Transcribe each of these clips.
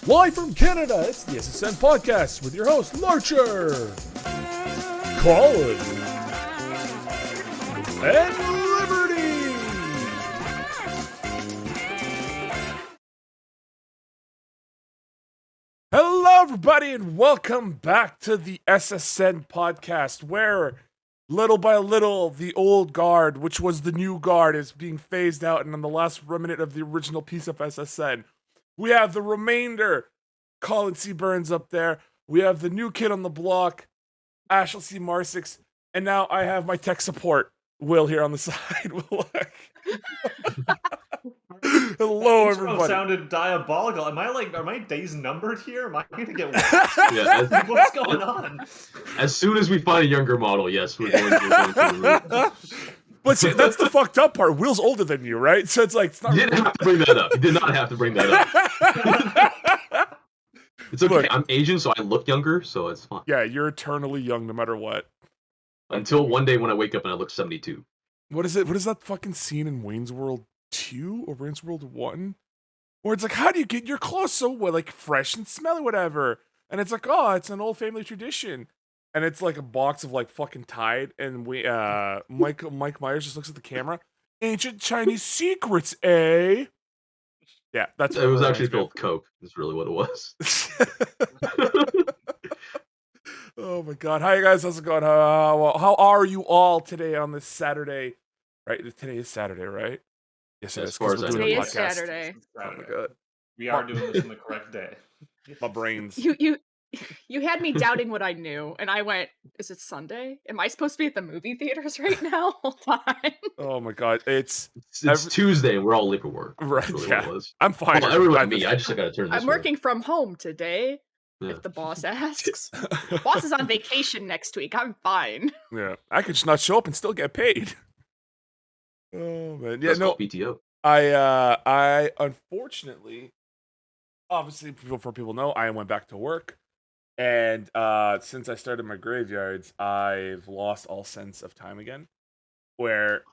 Live from Canada, it's the SSN podcast with your host, Larcher, Colin, and Liberty. Hello, everybody, and welcome back to the SSN podcast, where little by little, the old guard, which was the new guard, is being phased out, and on the last remnant of the original piece of SSN, we have the remainder, Colin C. Burns up there. We have the new kid on the block, Ashel C. Marsix, and now I have my tech support, Will, here on the side. Hello, everybody. Sounded diabolical. Are my days numbered here? Am I going to get waxed? What's going on? As soon as we find a younger model, yes, we're going to But see, that's the fucked up part. Will's older than you, right? So it's like, it's not. You didn't have to bring that up. You did not have to bring that up. It's okay. Look, I'm Asian, so I look younger, so it's fine. Yeah, you're eternally young no matter what. Until one day when I wake up and I look 72. What is it? What is that fucking scene in Wayne's World 2 or Wayne's World 1? Where it's like, how do you get your clothes so like fresh and smelly, whatever? And it's like, oh, it's an old family tradition. And it's like a box of like fucking Tide, and Mike Myers just looks at the camera. Ancient Chinese secrets, eh? Yeah, that's it. Was actually filled with Coke. That's really what it was. Oh my god! Hi guys, how's it going? How are you all today on this Saturday? Right, today is Saturday, right? Yes, it is. Today is Saturday. Oh my god, we are doing this on the correct day. My brains. You had me doubting what I knew, and I went, "Is it Sunday? Am I supposed to be at the movie theaters right now?" Hold on. Oh my god, it's Tuesday. We're all late for work. Right? Really yeah, I'm fine. Well, everyone, me. I just gotta turn this. I'm working from home today. Yeah. If the boss asks, boss is on vacation next week. I'm fine. Yeah, I could just not show up and still get paid. Oh man, yeah, no PTO. I unfortunately, obviously, before people know, I went back to work. And since I started my graveyards, I've lost all sense of time again. Where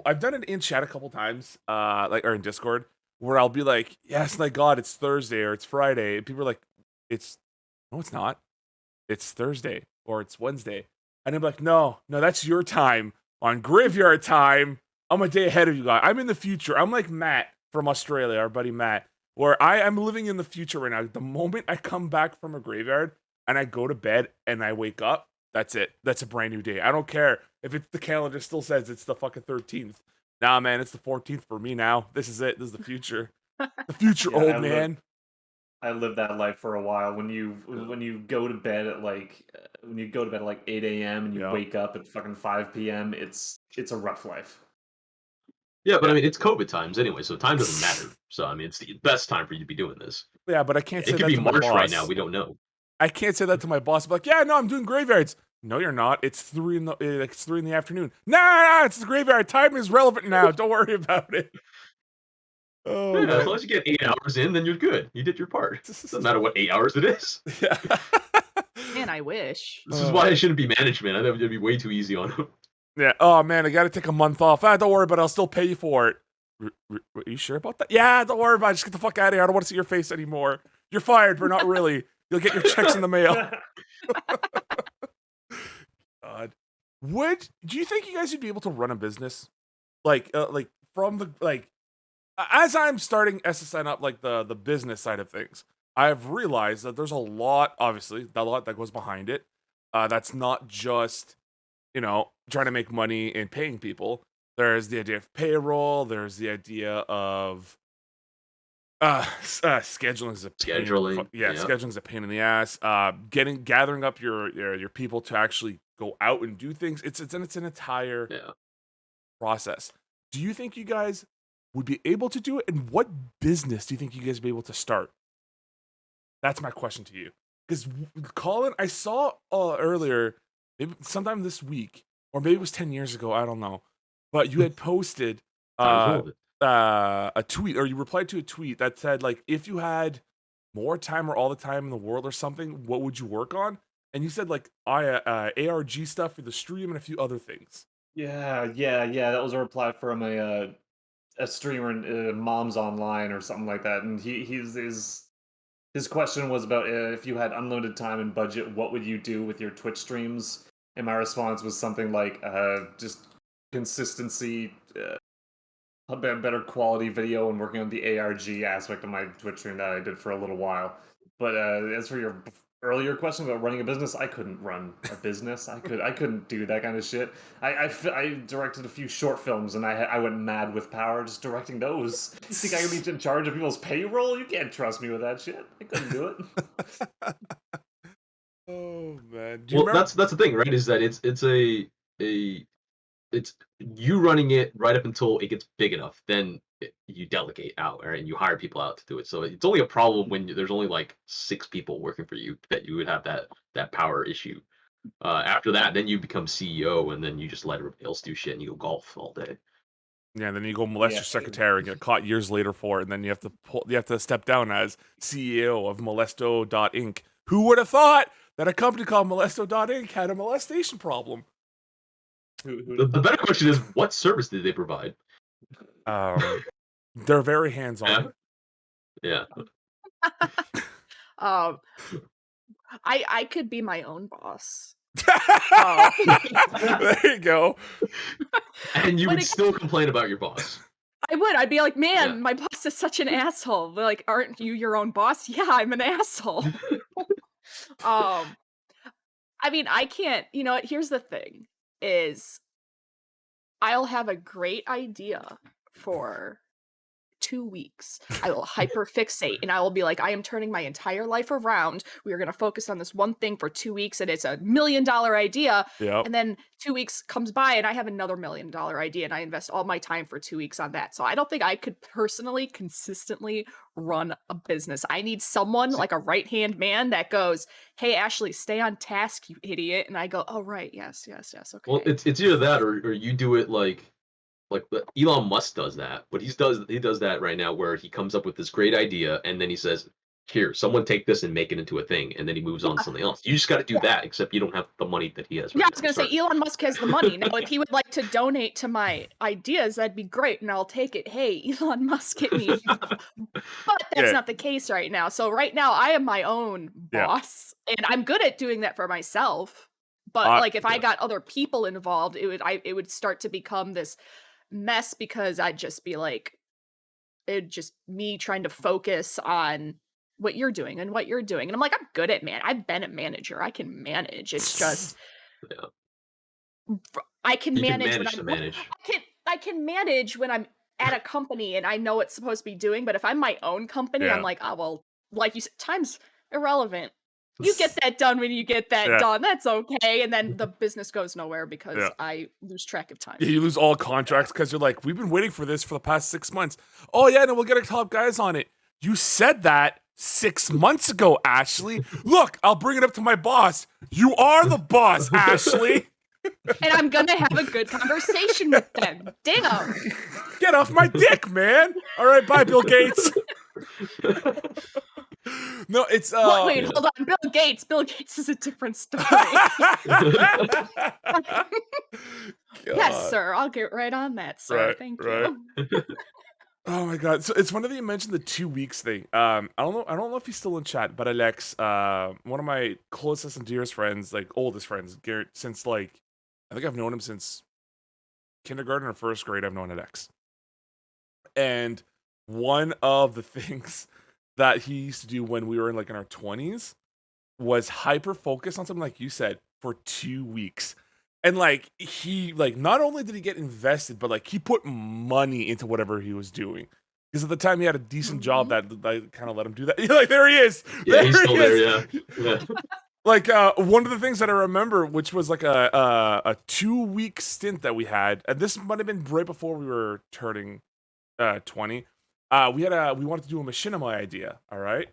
I've done it in chat a couple times, or in Discord, where I'll be like, "Yes, my God, it's Thursday or it's Friday," and people are like, "No, it's not. It's Thursday or it's Wednesday," and I'm like, "No, that's your time on graveyard time. I'm a day ahead of you guys. I'm in the future. I'm like Matt from Australia, our buddy Matt." Where I am living in the future right now. The moment I come back from a graveyard and I go to bed and I wake up, that's it. That's a brand new day. I don't care if the calendar still says it's the fucking 13th. Nah, man, it's the 14th for me now. This is it. This is the future. The future, yeah, old man. I lived that life for a while. When you go to bed at like 8 a.m. and you wake up at fucking 5 p.m., it's a rough life. Yeah, but I mean, it's COVID times anyway, so time doesn't matter. So, I mean, it's the best time for you to be doing this. Yeah, but I can't say that to my boss. It could be March right now. We don't know. I can't say that to my boss. I'm like, yeah, no, I'm doing graveyards. No, you're not. It's 3 in the afternoon. Nah, it's the graveyard. Time is relevant now. Don't worry about it. Oh, yeah, as long as you get 8 hours in, then you're good. You did your part. It doesn't matter what 8 hours it is. Yeah. Man, I wish. This is why it shouldn't be management. I think it'd be way too easy on him. Yeah. Oh man, I got to take a month off. Don't worry about it. I'll still pay you for it. Are you sure about that? Yeah, don't worry about it. Just get the fuck out of here. I don't want to see your face anymore. You're fired, but not really. You'll get your checks in the mail. God. Do you think you guys would be able to run a business? As I'm starting SSN up, like the business side of things, I've realized that there's a lot that goes behind it. That's not just, trying to make money and paying people. There's the idea of payroll. There's the idea of scheduling is a pain. Scheduling is a pain in the ass. Gathering up your people to actually go out and do things. It's an entire process. Do you think you guys would be able to do it? And what business do you think you guys would be able to start? That's my question to you. Because Colin, I saw earlier, maybe sometime this week, or maybe it was 10 years ago, I don't know. But you had posted a tweet, or you replied to a tweet that said, like, if you had more time or all the time in the world or something, what would you work on? And you said, like, ARG stuff for the stream and a few other things. Yeah. That was a reply from a streamer, Mom's Online or something like that. And his His question was about if you had unlimited time and budget, what would you do with your Twitch streams? And my response was something like, just consistency, a better quality video, and working on the ARG aspect of my Twitch stream that I did for a little while. But as for your earlier question about running a business, I couldn't run a business. I couldn't do that kind of shit. I directed a few short films, and I went mad with power just directing those. You think I could be in charge of people's payroll? You can't trust me with that shit. I couldn't do it. Oh man. Well, that's the thing, right? Is that it's you running it right up until it gets big enough. Then you delegate out, right? And you hire people out to do it. So it's only a problem when there's only like 6 people working for you that you would have that power issue. After that, then you become CEO, and then you just let everybody else do shit, and you go golf all day. Yeah, then you go molest your secretary and get caught years later for it, and then you have to step down as CEO of Molesto.inc. Who would have thought that a company called Molesto.inc had a molestation problem? The better question is, what service did they provide? They're very hands-on. Yeah. I could be my own boss. There you go. And you would still complain about your boss. I would. I'd be like, man, my boss is such an asshole. They're like, aren't you your own boss? Yeah, I'm an asshole. I mean, I can't, you know what, here's the thing, is I'll have a great idea for 2 weeks. I will hyperfixate and I will be like, I am turning my entire life around. We are going to focus on this one thing for 2 weeks, and it's $1 million idea. Yep. And then 2 weeks comes by and I have another $1 million idea, and I invest all my time for 2 weeks on that. So I don't think I could personally consistently run a business. I need someone like a right-hand man that goes, hey, Ashley, stay on task, you idiot. And I go, oh, right. Yes. Okay. Well, it's either that or you do it like Elon Musk does that, but he does that right now, where he comes up with this great idea and then he says, here, someone take this and make it into a thing, and then he moves on to something else. You just got to do that, except you don't have the money that he has. I was gonna say Elon Musk has the money. Now, if he would like to donate to my ideas, that'd be great, and I'll take it. Hey, Elon Musk, hit me. But that's not the case right now. So right now, I am my own boss, and I'm good at doing that for myself. But like, if I got other people involved, it would start to become this mess, because I'd just be like, it just me trying to focus on what you're doing and what you're doing. And I'm like, I'm good at I've been a manager. I can manage. It's just I can manage I can manage when I'm at a company and I know what's supposed to be doing. But if I'm my own company, I'm like, oh well, like you said, time's irrelevant. You get that done when you get that done. That's okay. And then the business goes nowhere because I lose track of time. Yeah, you lose all contracts because you're like, we've been waiting for this for the past 6 months. Oh yeah, no, we'll get our top guys on it. You said that 6 months ago, Ashley. Look, I'll bring it up to my boss. You are the boss, Ashley. And I'm gonna have a good conversation with them. Damn. Get off my dick, man. All right, bye, Bill Gates. No, it's wait, hold on. Bill Gates. Bill Gates is a different story. Yes, sir. I'll get right on that, sir. Right, Thank you. Oh my god. So it's funny that you mentioned the 2 weeks thing. I don't know if he's still in chat, but Alex, one of my closest and dearest friends, like oldest friends, Garrett, since like I think I've known him since kindergarten or first grade. I've known Alex. And one of the things that he used to do when we were in our 20s was hyper focus on something, like you said, for 2 weeks. And he not only did he get invested, but he put money into whatever he was doing. Because at the time he had a decent job that kind of let him do that. There he is. Yeah, he's still there. Yeah. One of the things that I remember, which was a 2-week stint that we had, and this might have been right before we were turning 20. We wanted to do a machinima idea. All right,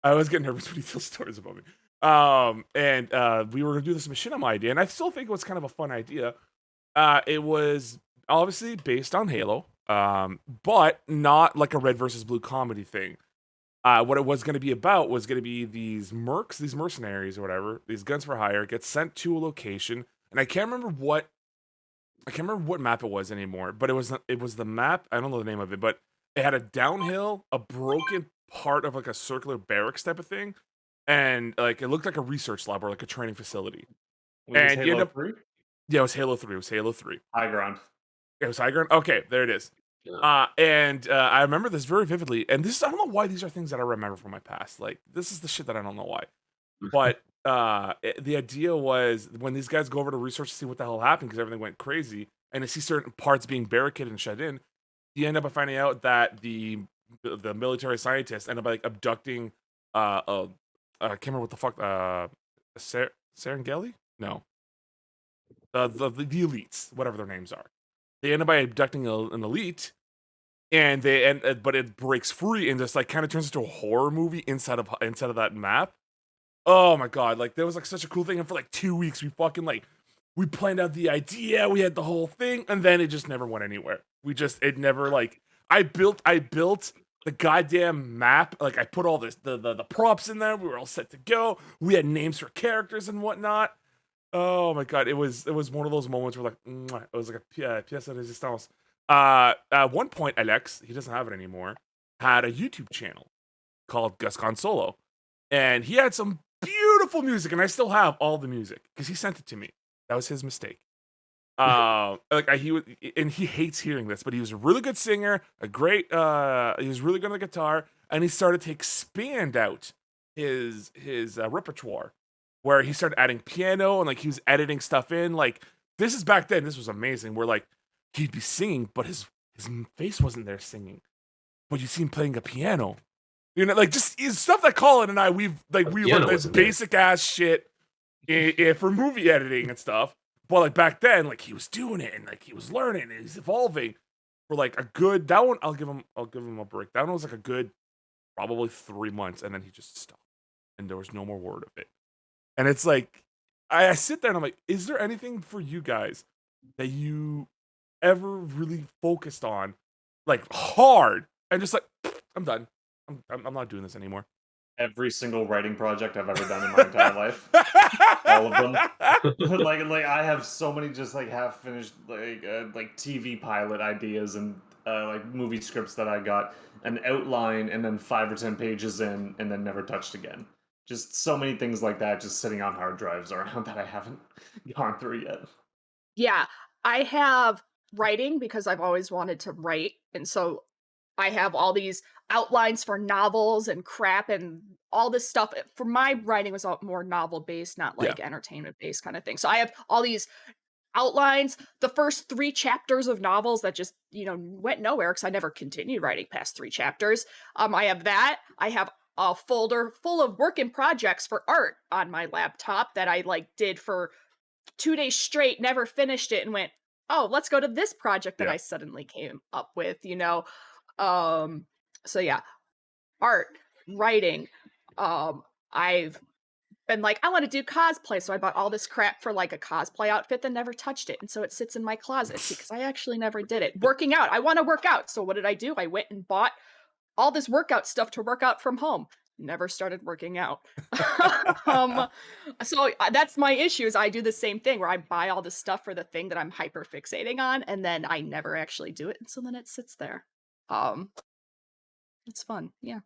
I was getting nervous when he tells stories about me. And we were gonna do this machinima idea, and I still think it was kind of a fun idea. It was obviously based on Halo, but not like a red versus blue comedy thing. What it was going to be about was going to be these mercenaries or whatever, these guns for hire, get sent to a location, and I can't remember what map it was anymore, but it was the map. I don't know the name of it, but it had a downhill, a broken part of like a circular barracks type of thing, and like it looked like a research lab or like a training facility. Was this And you end Halo up, 3? yeah, it was Halo 3. It was Halo 3. High ground. It was high ground. Okay, there it is. Yeah. And I remember this very vividly. And this, I don't know why these are things that I remember from my past. Like this is the shit that I don't know why. But the idea was when these guys go over to research to see what the hell happened because everything went crazy, and they see certain parts being barricaded and shut in, you end up by finding out that the military scientists end up like abducting I can't remember what the fuck Serengeti? No. The elites, whatever their names are. They end up by abducting an elite, and but it breaks free and just like kind of turns into a horror movie inside of that map. Oh my god, like that was like such a cool thing, and for like 2 weeks we fucking like we planned out the idea, we had the whole thing, and then it just never went anywhere. It never like I built the goddamn map, like I put all this the props in there, we were all set to go, we had names for characters and whatnot. Oh my god, it was one of those moments where like mwah, it was like a pièce de résistance. At one point, Alex, he doesn't have it anymore, had a YouTube channel called Gascon Solo, and he had some beautiful music, and I still have all the music because he sent it to me. That was his mistake. He hates hearing this, but he was a really good singer, he was really good on the guitar, and he started to expand out his repertoire, where he started adding piano and like he was editing stuff in. Like this is back then. This was amazing. Where like he'd be singing, but his face wasn't there singing, but you see him playing a piano. You know, like just stuff that Colin and I we learned this basic ass shit for movie editing and stuff. But like back then, like he was doing it and like he was learning and he's evolving for like a good that one. I'll give him a break. That one was like a good probably 3 months, and then he just stopped, and there was no more word of it. And it's like I sit there and I'm like, is there anything for you guys that you ever really focused on, like hard, and just like I'm done. I'm not doing this anymore. Every single writing project I've ever done in my entire life. All of them. like I have so many just like half finished like TV pilot ideas and like movie scripts that I got an outline and then 5 or 10 pages in and then never touched again. Just so many things like that just sitting on hard drives around that I haven't gone through yet. Yeah, I have writing because I've always wanted to write, and so I have all these outlines for novels and crap and all this stuff. For my writing was all more novel based, not like entertainment based kind of thing. So I have all these outlines, the first 3 chapters of novels that just, went nowhere because I never continued writing past 3 chapters. I have that. I have a folder full of work in projects for art on my laptop that I like did for 2 days straight, never finished it, and went, oh, let's go to this project that I suddenly came up with, So yeah, art, writing. I've been like, I want to do cosplay, so I bought all this crap for like a cosplay outfit, then never touched it, and so it sits in my closet because I actually never did it. Working out, I want to work out, so what did I do? I went and bought all this workout stuff to work out from home. Never started working out. So that's my issue is I do the same thing where I buy all this stuff for the thing that I'm hyper fixating on, and then I never actually do it, and so then it sits there. It's fun. Yeah.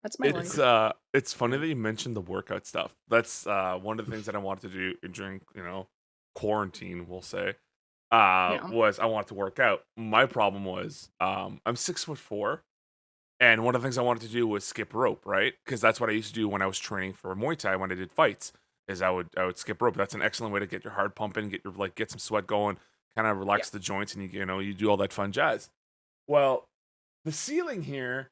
That's my life. It's funny that you mentioned the workout stuff. That's one of the things that I wanted to do during, quarantine, we'll say. Was I wanted to work out. My problem was I'm 6'4", and one of the things I wanted to do was skip rope, right? Because that's what I used to do when I was training for Muay Thai when I did fights. Is I would skip rope. That's an excellent way to get your heart pumping, get some sweat going, kind of relax the joints, and you do all that fun jazz. Well, the ceiling here,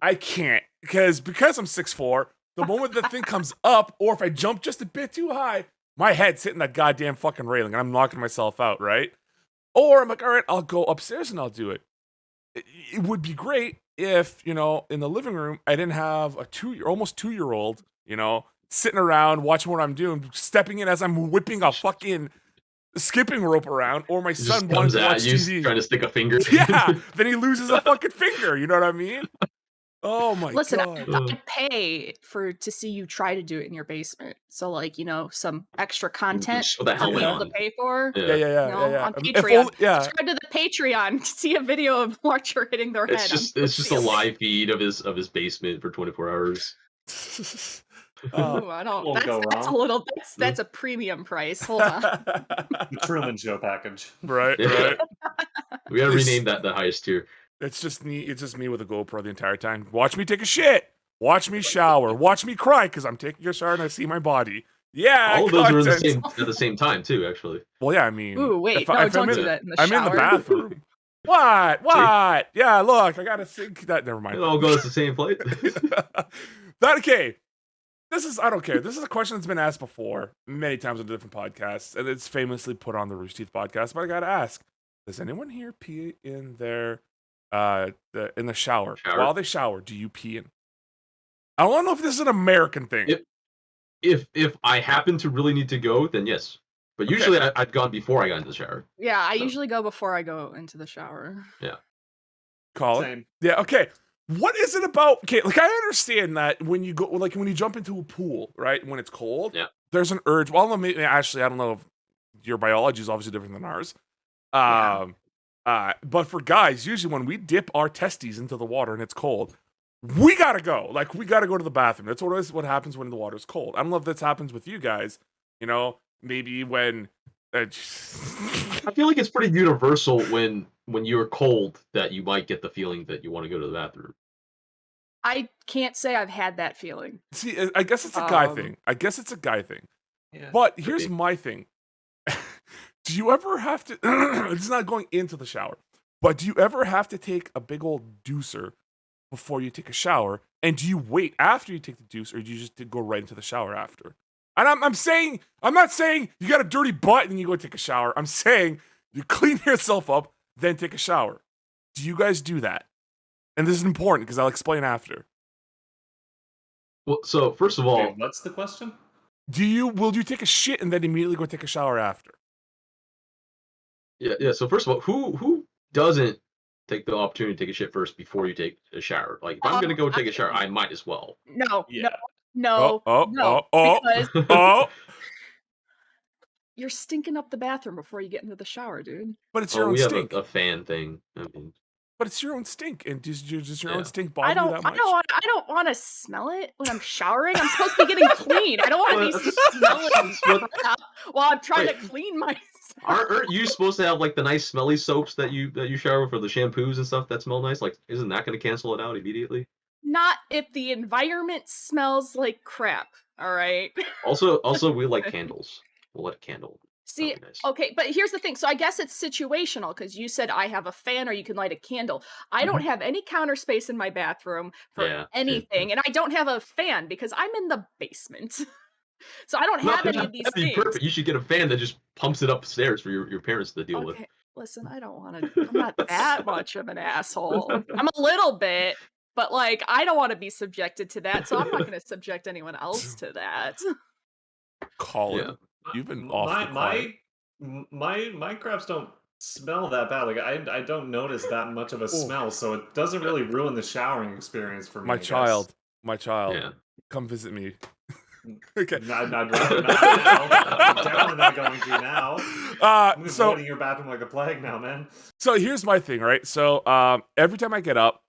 I can't because I'm 6'4". The moment the thing comes up, or if I jump just a bit too high, my head's hitting that goddamn fucking railing, and I'm knocking myself out, right? Or I'm like, all right, I'll go upstairs and I'll do it. It would be great if, in the living room, I didn't have a almost 2-year-old, sitting around watching what I'm doing, stepping in as I'm whipping a fucking skipping rope around, or my son wanted to watch TV. Trying to stick a finger. Yeah, then he loses a fucking finger. You know what I mean? Oh my Listen, god. I'd pay to see you try to do it in your basement. So, like, some extra content Just with the for helmet people Yeah. to on. pay for. Yeah, Yeah. yeah, yeah, yeah, yeah. On If Patreon. only, yeah. Subscribe to the Patreon to see a video of Archer hitting their It's head on just a ceiling. live feed of his basement for 24 hours. Uh, Ooh, I don't. Won't go That's a wrong. little. That's a premium price. Hold on. The Truman Show package. right, Yeah. right. We gotta It's- rename that the highest tier. It's just me. It's just me with a GoPro the entire time. Watch me take a shit. Watch me shower. Watch me cry because I'm taking a shower and I see my body. Yeah, All of those are in the content. same at the same time too, actually. Well, yeah. I mean, Ooh, wait, if no, I'm don't in do the- that in the I'm shower. in the bathroom. What? Yeah, look, I gotta think that. Never mind. It all goes to the same place. That okay. I don't care. This is a question that's been asked before many times on different podcasts, and it's famously put on the Rooster Teeth podcast. But I gotta ask: does anyone here pee in their in the shower while they shower? Do you pee in? I don't know if this is an American thing. If I happen to really need to go, then yes. But Okay. usually I've gone before I got into the shower. Yeah, I So- usually go before I go into the shower. Colin? Same. Yeah. Okay. What is it about? Okay, like I understand that when you go, like when you jump into a pool, right? When it's cold, Yeah. there's an urge. Well, maybe, actually, I don't know if your biology is obviously different than ours. Yeah. But for guys, usually when we dip our testes into the water and it's cold, we gotta go. Like we gotta go to the bathroom. That's always what happens when the water's cold. I don't know if this happens with you guys. Maybe when. I feel like it's pretty universal when you're cold that you might get the feeling that you want to go to the bathroom. I can't say I've had that feeling. See, I guess it's a guy Um, thing. I guess it's a guy thing. Yeah. But here's be. my thing. Do you ever have to? It's not going into the shower, but do you ever have to take a big old deucer before you take a shower? And do you wait after you take the deuce, or do you just go right into the shower after? And I'm not saying you got a dirty butt and you go take a shower. I'm saying you clean yourself up, then take a shower. Do you guys do that? And this is important because I'll explain after. Well, so first of all, Okay, what's the question? Will you take a shit and then immediately go take a shower after? yeah. So first of all, who doesn't take the opportunity to take a shit first before you take a shower? Like if I'm gonna go take a shower, I might as well. No, Yeah. no, Oh, because oh. you're stinking up the bathroom before you get into the shower, dude. But it's your own We have stink. a fan thing. I mean, But it's your own stink, and does your Yeah. own stink I bother you that much? I don't want to smell it when I'm showering. I'm supposed to be getting clean. I don't want to be smelling crap while I'm trying to clean myself. aren't you supposed to have like the nice smelly soaps that you shower with, or the shampoos and stuff that smell nice? Like, isn't that going to cancel it out immediately? Not if the environment smells like crap. All right. Also, we like candles. We'll let a candle. See, That'd be nice. okay, but here's the thing. So I guess it's situational because you said I have a fan or you can light a candle. I don't have any counter space in my bathroom for Yeah, anything, and I don't have a fan because I'm in the basement. So I don't have any of these That'd be things. perfect. You should get a fan that just pumps it upstairs for your parents to deal with. Okay, listen, I don't want to. I'm not that much of an asshole. I'm a little bit, but like I don't want to be subjected to that, so I'm not going to subject anyone else to that. Colin, Yeah. you've been awfully quiet. My craps don't smell that bad. Like I don't notice that much of a smell, so it doesn't really ruin the showering experience for me. My I guess. child, Yeah. come visit me. Okay. I'd rather not now. I'm definitely not going to now. I'm So avoiding your bathroom like the plague now, man. So here's my thing, right? So every time I get up,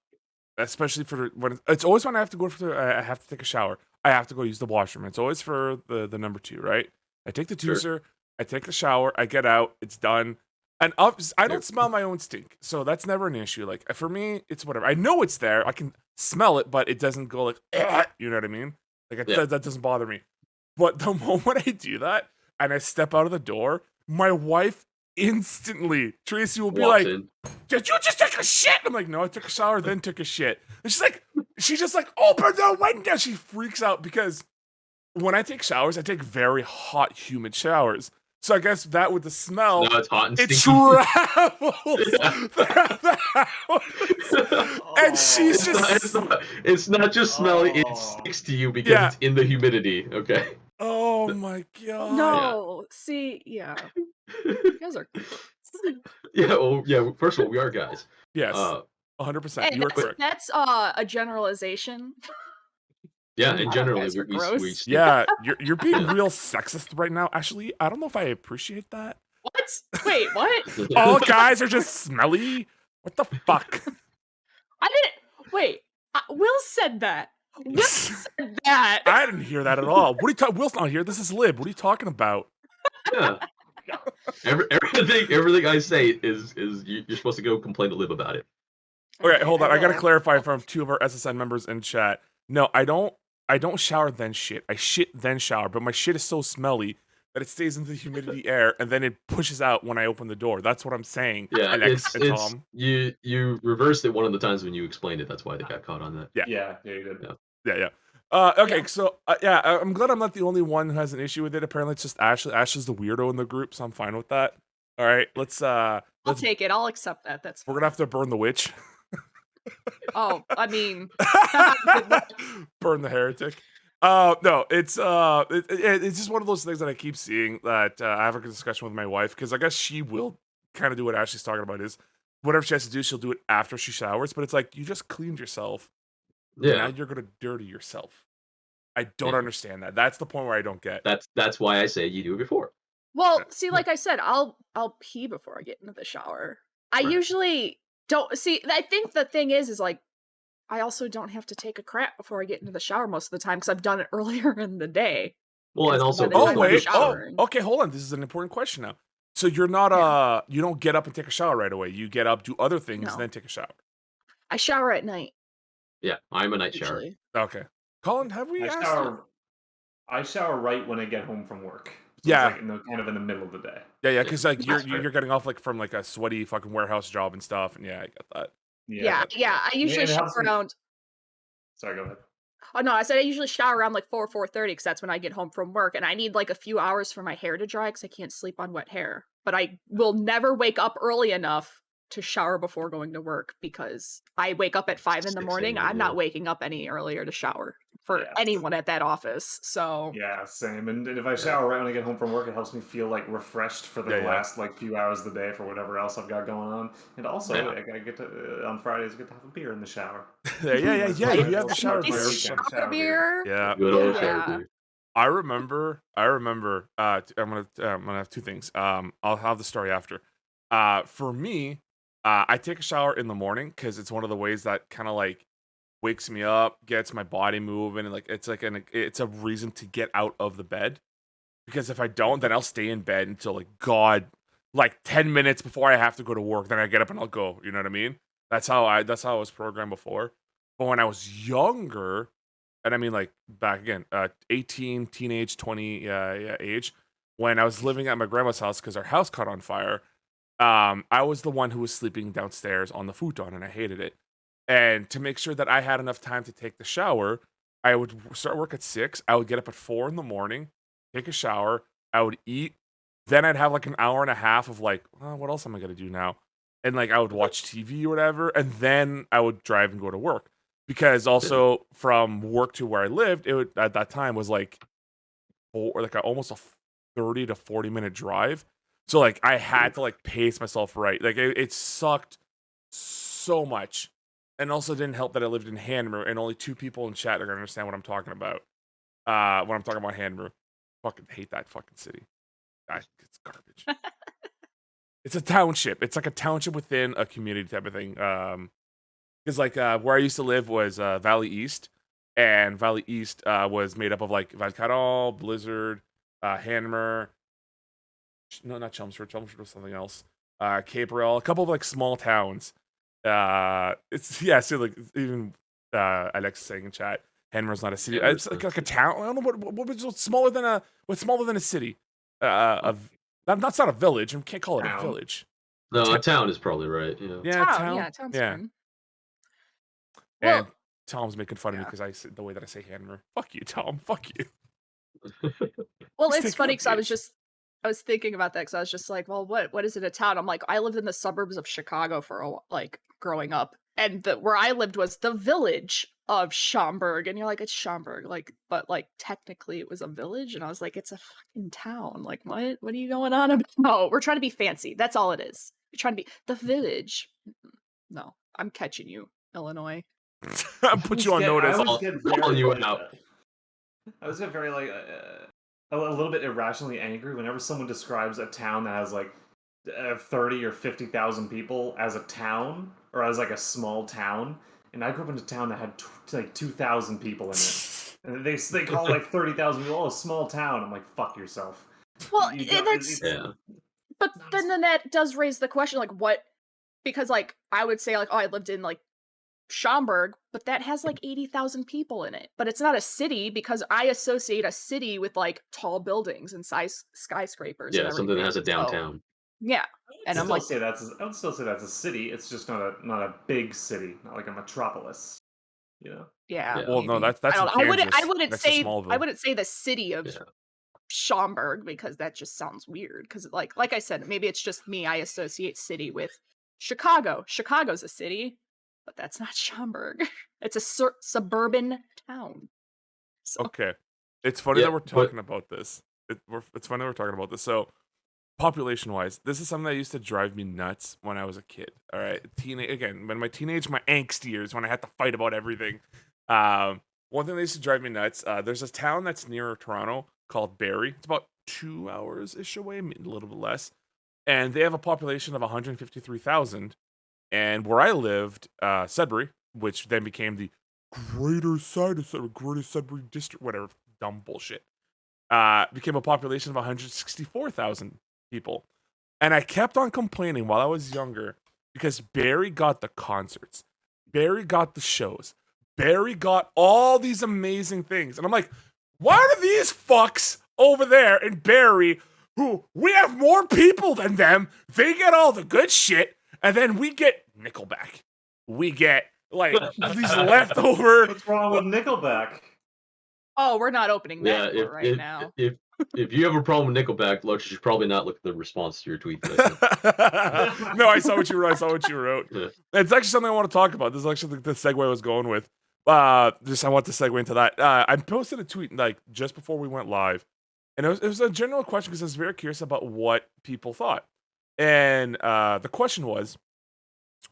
especially for when it's always when I have to go I have to take a shower. I have to go use the washroom. It's always for the number 2, right? I take the Sure. juicer, I take the shower, I get out, it's done. And I don't Yep. smell my own stink, so that's never an issue. Like for me, it's whatever. I know it's there. I can smell it, but it doesn't go like, you know what I mean? Like Yeah. that doesn't bother me. But the moment I do that and I step out of the door, my wife instantly, Tracy will be Walks like, in. "Did you just take a shit?" I'm like, "No, I took a shower, then took a shit." And she just like, "Open the window." She freaks out because when I take showers, I take very hot, humid showers. So I guess that with the smell, No, it's hot and it stinky. travels throughout the house. And she's It's not just smelly, it Oh. sticks to you because Yeah. it's in the humidity, okay? Oh my god. No, see, yeah, you guys are. Yeah, well, yeah, first of all, we are guys. Yes. 100%. Hey, You are correct. that's a generalization. Yeah, A and lot of generally guys are we gross. skip. Yeah, you're being Yeah. real sexist right now. Actually, I don't know if I appreciate that. What? Wait, what? All guys are just smelly. What the fuck? I didn't. Wait. Will said that. Will said that. I didn't hear that at all. What are you talking? Will's not here. This is Lib. What are you talking about? Yeah. Everything I say is you're supposed to go complain to Lib about it. Okay, hold on. I gotta will. clarify from 2 of our SSN members in chat. No, I don't shower then shit. I shit then shower, but my shit is so smelly that it stays in the humidity air and then it pushes out when I open the door. That's what I'm saying. Yeah, Alex and it's Tom. you reversed it one of the times when you explained it. That's why they got caught on that. Yeah, you did. Yeah. Okay, Yeah. so I'm glad I'm not the only one who has an issue with it. Apparently, it's just Ashley. Ashley's the weirdo in the group, so I'm fine with that. All right, I'll take it. I'll accept that. That's we're gonna have to burn the witch. Oh, I mean, Burn the heretic. No, it's just one of those things that I keep seeing that I have a discussion with my wife because I guess she will kind of do what Ashley's talking about is whatever she has to do, she'll do it after she showers. But it's like you just cleaned yourself. Now Yeah, you're gonna dirty yourself. I don't Yeah. understand that. That's the point where I don't get. that's why I say you do it before. well, see, like I said, I'll pee before I get into the shower. I Right. usually don't see. I think the thing is like I also don't have to take a crap before I get into the shower most of the time because I've done it earlier in the day. Well, and so also by the Oh time I'm wait. showering- Okay. Hold on. This is an important question now. So you're not Yeah. you don't get up and take a shower right away. You get up, do other things, No. then take a shower. I shower at night Yeah, I'm a night shower. usually. Okay. Colin, have we asked you? I shower right when I get home from work. So Yeah. it's like kind of in the middle of the day. Yeah, because like That's fair. you're getting off like from like a sweaty fucking warehouse job and stuff, and yeah, I get that. Yeah. I usually it shower helps me- around. Sorry, go ahead. Oh no, I said I usually shower around like 4:30 because that's when I get home from work, and I need like a few hours for my hair to dry because I can't sleep on wet hair. But I will never wake up early enough to shower before going to work because I wake up at 5 in the 6 morning. a.m., I'm not yeah. waking up any earlier to shower for Yeah. anyone at that office. So Yeah, same. And if I shower right when I get home from work, it helps me feel like refreshed for the Yeah. last like few hours of the day for whatever else I've got going on. And also, Yeah. I get to on Fridays I get to have a beer in the shower. Yeah. You have the shower Nice beer. shower beer. Yeah. Good old Yeah. shower beer. I remember. I'm gonna have 2 things. I'll have the story after. For me, I take a shower in the morning because it's one of the ways that kind of like wakes me up, gets my body moving, and like it's a reason to get out of the bed. Because if I don't, then I'll stay in bed until like 10 minutes before I have to go to work. Then I get up and I'll go. You know what I mean? That's how I was programmed before. But when I was younger, and I mean like back again, 18, teenage, 20 age, when I was living at my grandma's house because our house caught on fire, I was the one who was sleeping downstairs on the futon, and I hated it. And to make sure that I had enough time to take the shower, I would start work at 6. I would get up at 4 in the morning, take a shower, I would eat, then I'd have like an hour and a half of like, what else am I gonna do now? And like I would watch TV or whatever, and then I would drive and go to work. Because also from work to where I lived, it would, at that time was like almost a 30 to 40-minute drive. So like I had to like pace myself right. Like it sucked so much. And also didn't help that I lived in Hanmer and only 2 people in chat are gonna understand what I'm talking about. When I'm talking about Hanmer. Fucking hate that fucking city. It's garbage. It's a township. It's like a township within a community type of thing. Because like where I used to live was Valley East, and Valley East was made up of like Valcarol, Blizzard, Hanmer. No, not Chelmsford. Chelmsford was something else. Caperel, a couple of like small towns. So like even Alex saying in chat, Hanmer's not a city. It's like a town. I don't know what's smaller than a city. That's not a village. I can't call it a village. No, a town is probably right. Yeah. Town's fine. And Well, Tom's making fun of me because the way that I say Hanmer. Fuck you, Tom. Fuck you. Well, Just it's take funny it because I was thinking about that because I was just like, well, what is it a town? I'm like, I lived in the suburbs of Chicago for like growing up, and where I lived was the village of Schaumburg, and you're like, it's Schaumburg, like, but like technically it was a village, and I was like, it's a fucking town. Like, what are you going on about? No, we're trying to be fancy. That's all it is. You're trying to be the village. No. I'm catching you, Illinois. I put you on notice. I always get Calling very, you like, out. I always get very like a little bit irrationally angry whenever someone describes a town that has like 30 or 50,000 people as a town or as like a small town. And I grew up in a town that had like 2,000 people in it, and they call like 30,000 people a small town. I'm like, fuck yourself. Well, You don't- that's Yeah. but then that does raise the question, like, what? Because like I would say like, oh, I lived in like Schaumburg, but that has like 80,000 people in it. But it's not a city because I associate a city with like tall buildings and skyscrapers. Yeah, and something that has a everything. So, downtown. yeah, and I'm like, I would still say that's a city. It's just not a big city, not like a metropolis. You know. yeah. Yeah. Well, no, maybe. that's I don't in know. Kansas. I wouldn't Next to say Smallville. the city of Yeah. Schaumburg because that just sounds weird. Because like I said, maybe it's just me. I associate city with Chicago. Chicago's a city, but that's not Schaumburg. It's a suburban town. So Okay, it's funny Yeah, that we're but- talking about this. It's funny that we're talking about this. So, population-wise, this is something that used to drive me nuts when I was a kid. All right, when my angst years, when I had to fight about everything. One thing that used to drive me nuts. There's a town that's near Toronto called Barrie. It's about 2 hours ish away, maybe a little bit less, and they have a population of 153,000. And where I lived, Sudbury, which then became the Greater Sudbury District, whatever, dumb bullshit, became a population of 164,000 people. And I kept on complaining while I was younger because Barrie got the concerts, Barrie got the shows, Barrie got all these amazing things. And I'm like, why do these fucks over there in Barrie, who we have more people than them, they get all the good shit, and then we get Nickelback. We get like these leftover. What's wrong with Nickelback? oh, we're not opening Yeah, that if, door right if, now. if you have a problem with Nickelback, Lux, you should probably not look at the response to your tweet. That I sent. No, I saw what you wrote. Yeah. It's actually something I want to talk about. This is actually the segue I was going with. I want to segue into that. I posted a tweet like just before we went live, and it was a general question because I was very curious about what people thought. And the question was,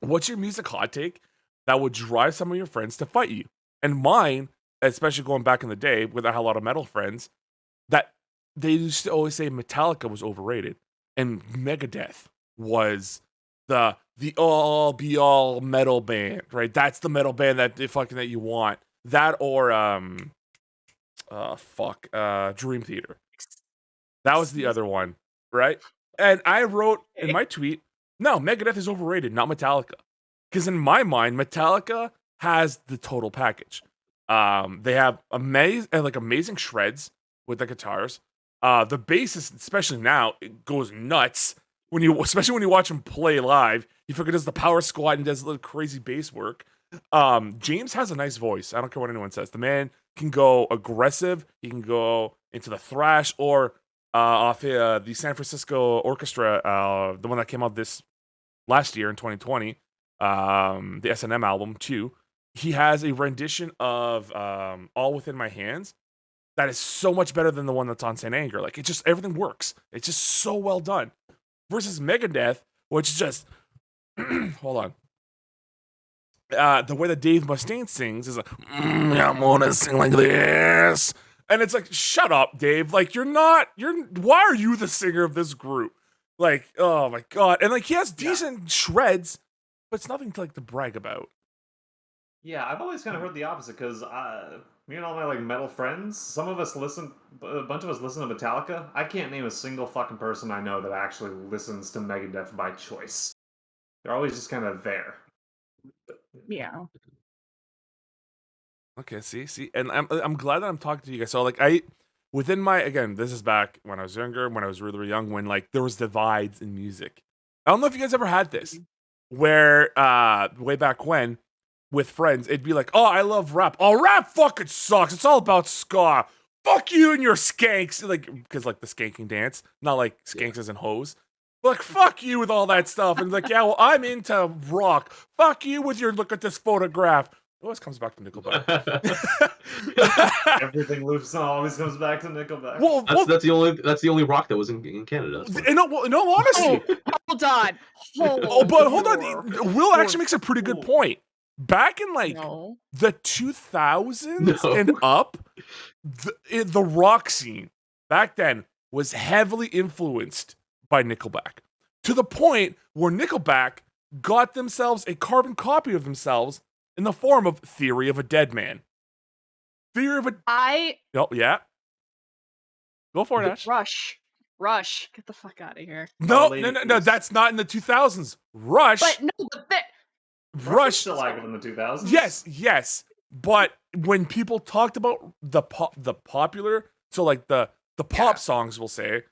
what's your music hot take that would drive some of your friends to fight you? And mine, especially going back in the day, when I had a lot of metal friends, that they used to always say Metallica was overrated and Megadeth was the all be all metal band, right? That's the metal band that you want. That or Dream Theater. That was the other one, right? And I wrote in my tweet, no, Megadeth is overrated, not Metallica. Because in my mind, Metallica has the total package. They have amazing shreds with the guitars. The bassist, especially now, it goes nuts especially when you watch him play live. He fucking does the power squat and does a little crazy bass work. James has a nice voice. I don't care what anyone says. The man can go aggressive. He can go into the thrash or off the San Francisco Orchestra, the one that came out this last year in 2020, the SNM album too. He has a rendition of All Within My Hands that is so much better than the one that's on Saint Anger. Like, everything works. It's just so well done. Versus Megadeth, which is just hold on. The way that Dave Mustaine sings is like, I'm gonna sing like this. And it's like, shut up, Dave. Like, why are you the singer of this group? Like, oh my God. And like, he has decent shreds, but it's nothing to brag about. Yeah, I've always kind of heard the opposite because me and all my metal friends, a bunch of us listen to Metallica. I can't name a single fucking person I know that actually listens to Megadeth by choice. They're always just kind of there. Yeah. Okay, see, and I'm glad that I'm talking to you guys. So within again, this is back when I was younger, when I was really, really young, when there was divides in music. I don't know if you guys ever had this, where way back when, with friends, it'd be like, oh, I love rap. Oh, rap fucking sucks. It's all about ska. Fuck you and your skanks. Because the skanking dance, not like skanks as in hoes. Like, fuck you with all that stuff. And yeah, well, I'm into rock. Fuck you with your look at this photograph. always comes back to Nickelback. Everything loops always comes back to Nickelback. well, That's the only rock that was in Canada. That's in all honesty, Hold on. but hold on. Your Will actually makes a pretty good point. Back in like No. the 2000s No. and up, the rock scene back then was heavily influenced by Nickelback, to the point where Nickelback got themselves a carbon copy of themselves in the form of Theory of a Dead Man. Theory of a... Oh, yeah. Go for it, Ash. Rush. Get the fuck out of here. No, Lady no, Peace. That's not in the 2000s. Rush... But no, but Rush... still active in the 2000s. Yes. But when people talked about the popular, so like the pop songs, we'll say,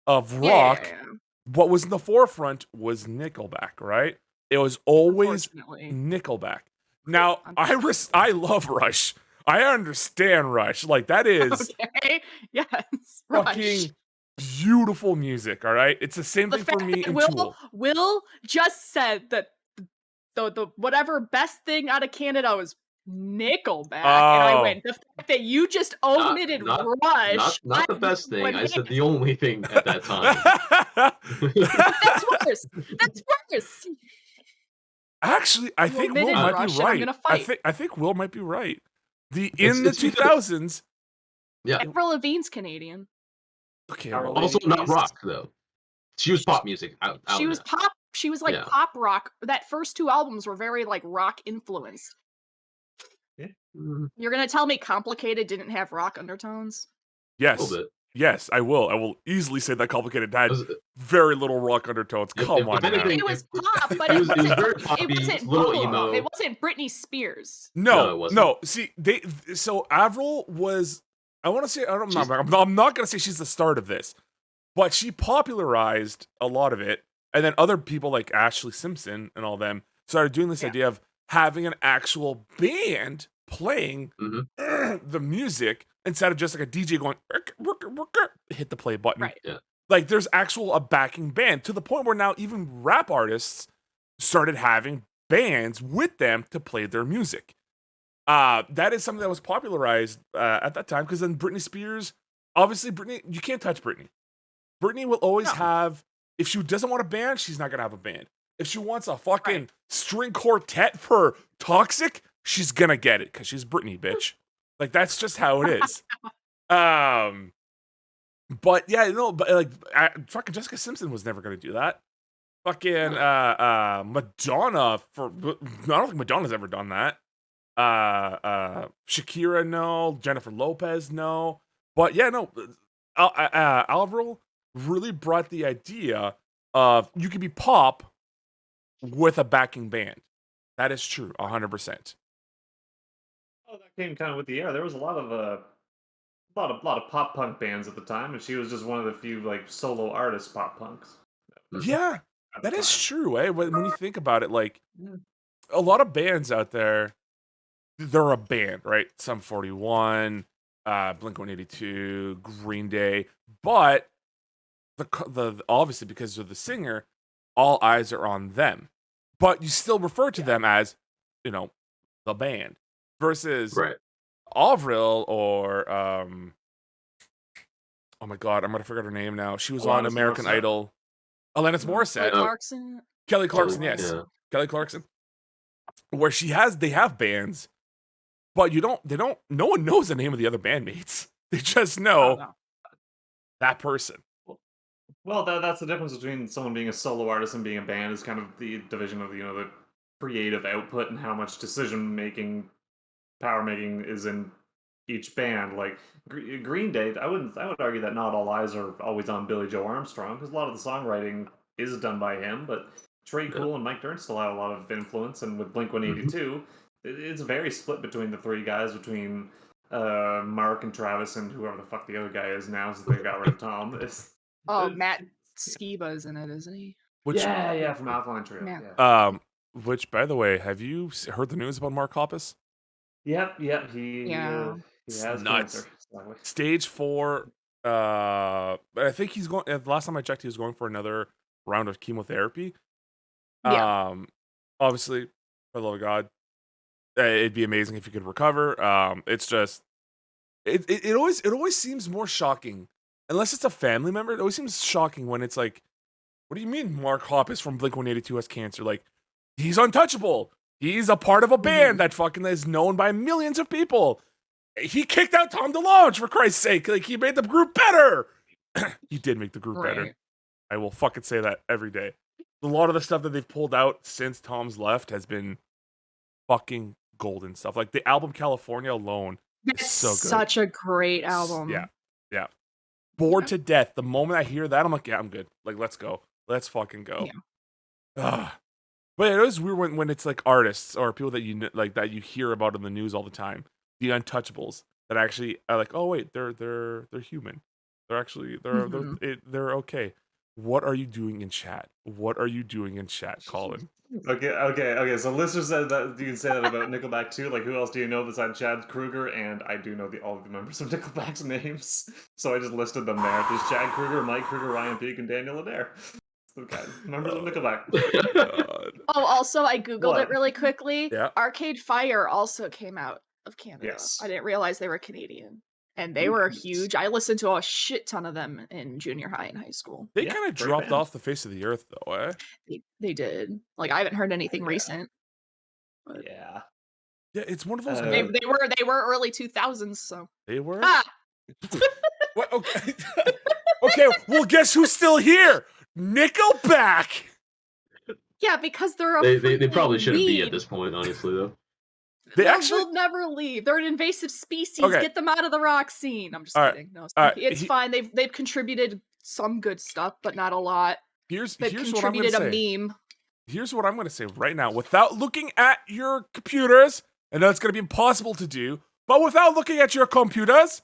of rock, yeah. what was in the forefront was Nickelback, right? It was always Unfortunately. Nickelback. Now, I love Rush. I understand Rush. Like, that is Okay. Yes. fucking Rush. beautiful music, all right? It's the same The thing for fact me that in Will Tool. just said that the whatever best thing out of Canada was Nickelback, and I Oh. went, the fact that you just omitted Rush. Not the I best thing. went, I said the only thing at that time. That's worse. That's worse. Actually, I You think Will omitted might Rush, be and I'm right. gonna fight. I think Will might be right. In It's the 2000s, Yeah. Avril Lavigne's Canadian. okay, Carol well, Also Lady not Peace. rock though. She was pop music. She was pop. She was like Yeah. pop rock. That first two albums were very like rock influenced. Mm, You're gonna tell me Complicated didn't have rock undertones? a yes, little bit. yes, I will. I will easily say that Complicated had Was- very little rock undertones. If- Come if on now. anything- It was If- pop, but it it was wasn't. very It poppy, wasn't little bubblegum. emo. It wasn't Britney Spears. No, it No, wasn't. no. See, so Avril was. I want to say. I'm not going to say she's the start of this, but she popularized a lot of it, and then other people like Ashley Simpson and all them started doing this Yeah. idea of having an actual band playing the music instead of just like a DJ going hit the play button. Right. Yeah. Like there's a backing band, to the point where now even rap artists started having bands with them to play their music. That is something that was popularized at that time, because then Britney Spears, obviously you can't touch Britney. Britney will always No. have, if she doesn't want a band, she's not gonna have a band. If she wants a fucking string quartet for Toxic, she's gonna get it, because she's Britney, bitch. Like, that's just how it is. But yeah, but like fucking Jessica Simpson was never gonna do that. Fucking Madonna, I don't think Madonna's ever done that. Shakira, no. Jennifer Lopez, no. But yeah, no. Avril really brought the idea of you could be pop with a backing band. That is true, 100%. Oh, that came kind of with the era. There was a lot of pop punk bands at the time, and she was just one of the few like solo artist pop punks. Yeah, at the that is time. true. When you think about it, like Yeah. a lot of bands out there, they're a band, right? Sum 41, Blink-182, Green Day, but the obviously, because of the singer, all eyes are on them. But you still refer to them as, the band, versus Right. Avril or oh my god, I'm gonna forget her name now. She was on Alanis American Morissette. Idol. Alanis Morissette. Clarkson. Kelly Clarkson, yes. Yeah. Kelly Clarkson. Where they have bands, but no one knows the name of the other bandmates. They just know no. that person. Well, that's the difference between someone being a solo artist and being a band, is kind of the division of the creative output and how much decision making, power making is in each band. Like Green Day, I would argue that not all eyes are always on Billy Joe Armstrong, because a lot of the songwriting is done by him. But Trey Cool and Mike Dirnt still have a lot of influence, and with Blink-182, it's very split between the three guys, between Mark and Travis and whoever the fuck the other guy is now, since they got rid of Tom. Matt Skiba's in it, isn't he? Yeah, from Alkaline Trio. Yeah. Yeah. Which, by the way, have you heard the news about Mark Hoppus? Yep. He has Nuts. cancer. Sadly. Stage 4. I think he's going. The last time I checked, he was going for another round of chemotherapy. Yeah. Obviously, for the love of God, it'd be amazing if you could recover. It's just it always seems more shocking, unless it's a family member. It always seems shocking when it's like, what do you mean Mark Hoppus from Blink-182 has cancer? Like, he's untouchable. He's a part of a band that fucking is known by millions of people. He kicked out Tom DeLonge, for Christ's sake. Like, he made the group better. He did make the group better. I will fucking say that every day. A lot of the stuff that they've pulled out since Tom's left has been fucking golden stuff. Like, the album California alone is so good. Such a great album. Yeah. Bored to death. The moment I hear that, I'm like, yeah, I'm good. Like, let's go. Let's fucking go. Yeah. But it is weird when it's like artists or people that you like that you hear about in the news all the time. The untouchables that actually are like, oh wait, they're human. They're actually they're okay. What are you doing in chat? What are you doing in chat, Colin? Okay. So listeners said that you can say that about Nickelback too. Like, who else do you know besides Chad Kruger? And I do know all of the members of Nickelback's names, so I just listed them there. There's Chad Kruger, Mike Kruger, Ryan Peake, and Daniel Adair. Okay, members of Nickelback. Oh, also, I googled it really quickly. Yeah. Arcade Fire also came out of Canada. Yes. I didn't realize they were Canadian. And they were huge. I listened to a shit ton of them in junior high and high school. They kind of dropped off the face of the earth, though, eh? They did. Like, I haven't heard anything recent. But Yeah, it's one of those. they were early 2000s, so They were. ah. What? Okay. Okay. Well, guess who's still here? Nickelback. Yeah, because they're they probably shouldn't be at this point, honestly, though. They'll never leave. They're an invasive species. Okay. Get them out of the rock scene. I'm just kidding. No, it's fine. They've contributed some good stuff, but not a lot. They've contributed a meme. Here's what I'm going to say right now, without looking at your computers. I know it's going to be impossible to do, but without looking at your computers,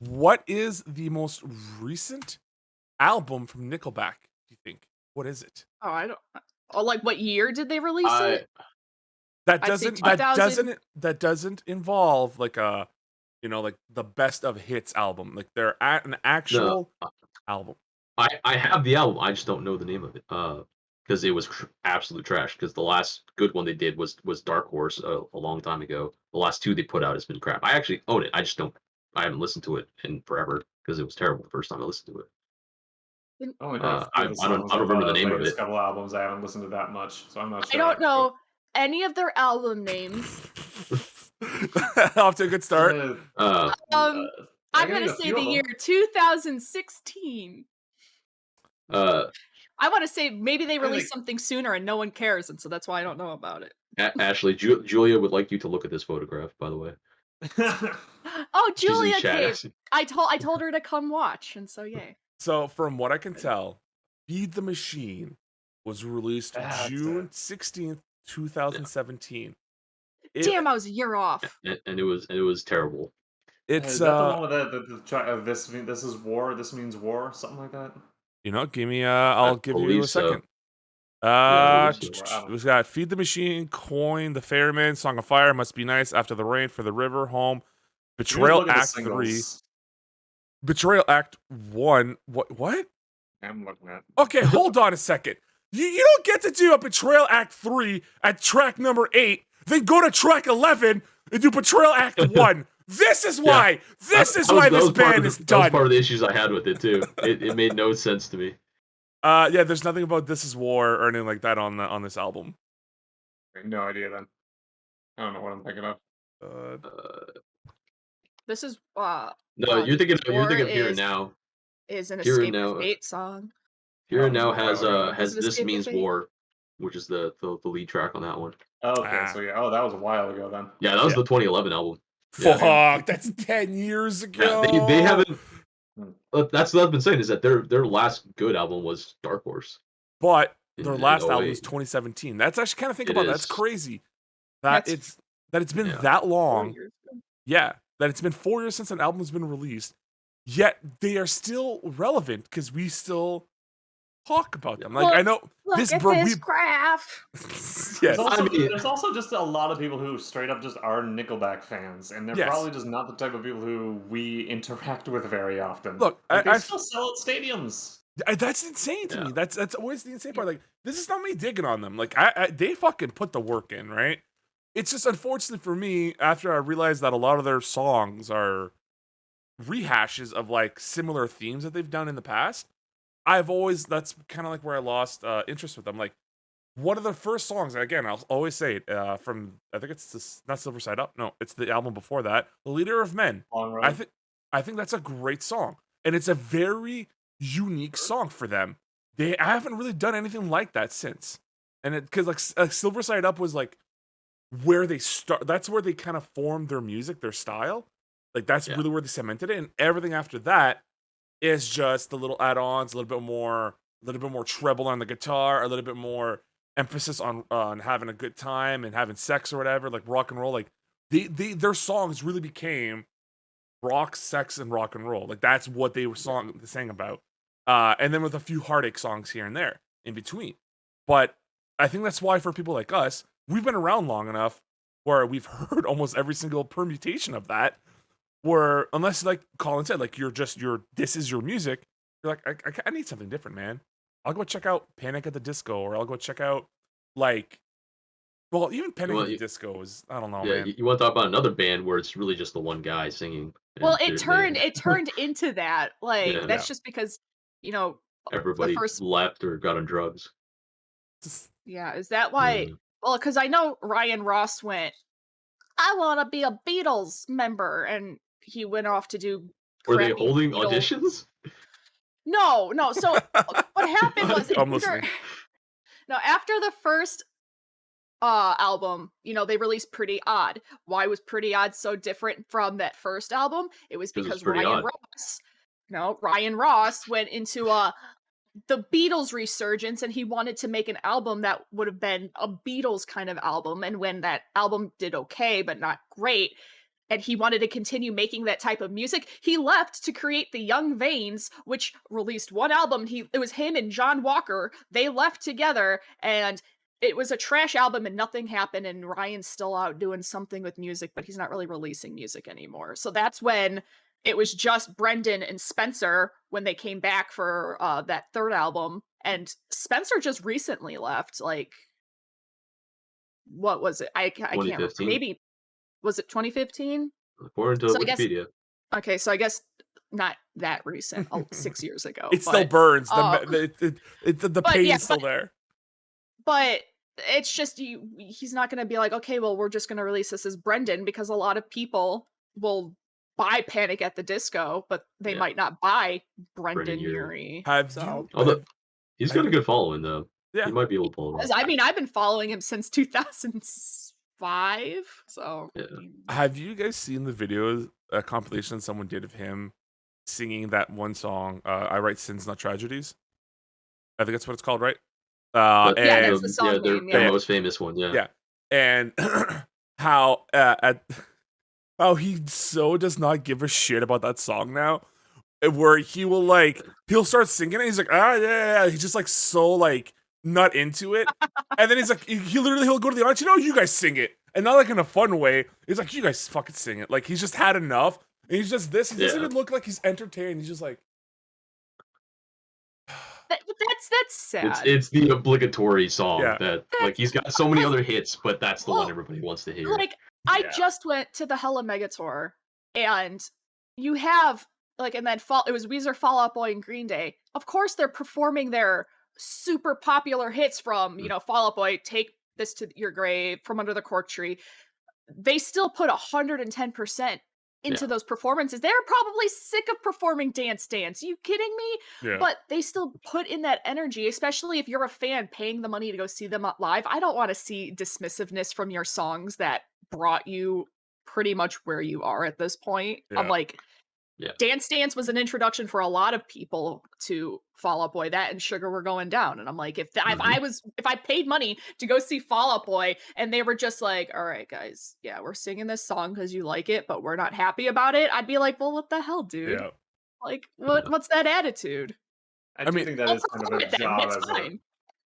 what is the most recent album from Nickelback? Do you think? What is it? Oh, I don't. Oh, like what year did they release it? That doesn't involve like a, like the best of hits album. Like they're an actual album. I have the album. I just don't know the name of it. Because it was absolute trash. Because the last good one they did was Dark Horse a long time ago. The last two they put out has been crap. I actually own it. I haven't listened to it in forever because it was terrible the first time I listened to it. I don't remember the name of it. A couple albums I haven't listened to that much, so I'm not sure. I don't know any of their album names. Off to a good start. I'm gonna say the year 2016. I want to say maybe they released something sooner and no one cares, and so that's why I don't know about it. Ashley, Julia would like you to look at this photograph, by the way. Oh, Julia came. I told her to come watch, and so yay. So from what I can tell, Feed the Machine was released June 16th, 2017. Damn, I was a year off. And it was terrible. It's is that the one with this is war, this means war, something like that? Give me I'll give you a second. We got Feed the Machine, Coin, The Ferryman, Song of Fire, Must Be Nice, After the Rain, For the River, Home, Betrayal Act 3. Betrayal Act 1. What? I'm looking at. Okay, hold on a second. You don't get to do a Betrayal Act 3 at track number 8, then go to track 11 and do Betrayal Act 1. This is why. This band is done. That was part of the issues I had with it too. It made no sense to me. Yeah, there's nothing about This Is War or anything like that on this album. I have no idea then. I don't know what I'm thinking of. This is no, you're thinking of Here and Now. Is an Escape of Fate song. Here and Now has This Means War, which is the lead track on that one. Okay, so yeah, that was a while ago then. Yeah, that was the 2011 album. Fuck, that's 10 years ago. Yeah, they haven't. That's what I've been saying is that their last good album was Dark Horse, but their last album was 2017. That's actually kind of think about that. That's crazy. It's been that long. Yeah, that it's been 4 years since an album has been released. Yet they are still relevant because we still talk about them. Like, I know this graph. Yes. There's also just a lot of people who straight up just are Nickelback fans, and they're probably just not the type of people who we interact with very often. Look, they still sell at stadiums. That's insane to me. That's always the insane part. Like, this is not me digging on them. Like, they fucking put the work in, right? it's just unfortunate for me after I realized that a lot of their songs are rehashes of like similar themes that they've done in the past. That's kind of like where I lost interest with them. Like one of the first songs, and again, I'll always say it from I think it's this, not Silver Side Up. No, it's the album before that, The Leader of Men. Long I road. think I think that's a great song, and it's a very unique song for them. I haven't really done anything like that since, and it because like Silver Side Up was like where they start. That's where they kind of formed their music, their style. Like that's Yeah. really where they cemented it, and everything after that is just the little add-ons, a little bit more treble on the guitar, a little bit more emphasis on having a good time and having sex or whatever, like rock and roll. Like their songs really became rock, sex, and rock and roll. Like that's what they were sang about. And then with a few heartache songs here and there in between. But I think that's why for people like us, we've been around long enough where we've heard almost every single permutation of that. Where unless like Colin said, like this is your music, you're like I need something different, man. I'll go check out Panic at the Disco, or I'll go check out like, well, even Panic at the Disco is, I don't know, Yeah, man. you want to talk about another band where it's really just the one guy singing. Well, And it turned into that. Like Yeah. that's just because the everybody first left or got on drugs. yeah, is that why? Yeah. Well, because I know Ryan Ross went, I want to be a Beatles member, and he went off to do Were they crappy holding Beatles. auditions? No. So what happened was I'm listening. after the first album, they released Pretty Odd. Why was Pretty Odd so different from that first album? It was 'Cause it's because pretty odd. Ryan Ross went into the Beatles resurgence, and he wanted to make an album that would have been a Beatles kind of album. And when that album did okay, but not great, and he wanted to continue making that type of music, he left to create the Young Vanes, which released one album. It was him and John Walker. They left together, and it was a trash album, and nothing happened. And Ryan's still out doing something with music, but he's not really releasing music anymore. So that's when it was just Brendan and Spencer when they came back for that third album. And Spencer just recently left. Like, what was it? I can't remember. 2015. Maybe was it 2015? According to So I guess Wikipedia. okay, so I guess not that recent, 6 years ago. It still burns. but The But pain yeah, is still there. but it's just he's not going to be like, okay, well, we're just going to release this as Brendan, because a lot of people will buy Panic at the Disco, but they Yeah. might not buy Brendan Brendan Urie. Have So, you? Although he's got a good following though. Yeah. He might be able to pull it off. I mean, I've been following him since 2005. So, Yeah. Have you guys seen the videos, compilation someone did of him singing that one song, I Write Sins Not Tragedies? I think that's what it's called, right? But, yeah, and that's the song name. their Yeah. most famous one. Yeah. yeah, and how how he so does not give a shit about that song now, where he'll start singing it, and he's like, yeah, he's just like so like not into it, and then he's like, he'll go to the audience, you guys sing it, and not like in a fun way. He's like, you guys fucking sing it. Like he's just had enough, and he's just this. He doesn't even look like he's entertained. He's just like. That's sad. It's the obligatory song Yeah. that like he's got so many other hits, but that's the one everybody wants to hear. Like, I Yeah. just went to the Hella Mega Tour, and you have and then it was Weezer, Fall Out Boy, and Green Day. Of course, they're performing their super popular hits from Fall Out Boy, Take This to Your Grave, From Under the Cork Tree. They still put 110% into those performances. They're probably sick of performing Dance Dance. You kidding me? Yeah. But they still put in that energy, especially if you're a fan paying the money to go see them live. I don't want to see dismissiveness from your songs that brought you pretty much where you are at this point. I'm like, Dance Dance was an introduction for a lot of people to Fall Out Boy. That and Sugar Were Going Down. And I'm like, if I paid money to go see Fall Out Boy and they were just like, all right, guys, yeah, we're singing this song because you like it, but we're not happy about it, I'd be like, well, what the hell, dude? Yeah. Like, what's that attitude? I mean, think that is kind of a job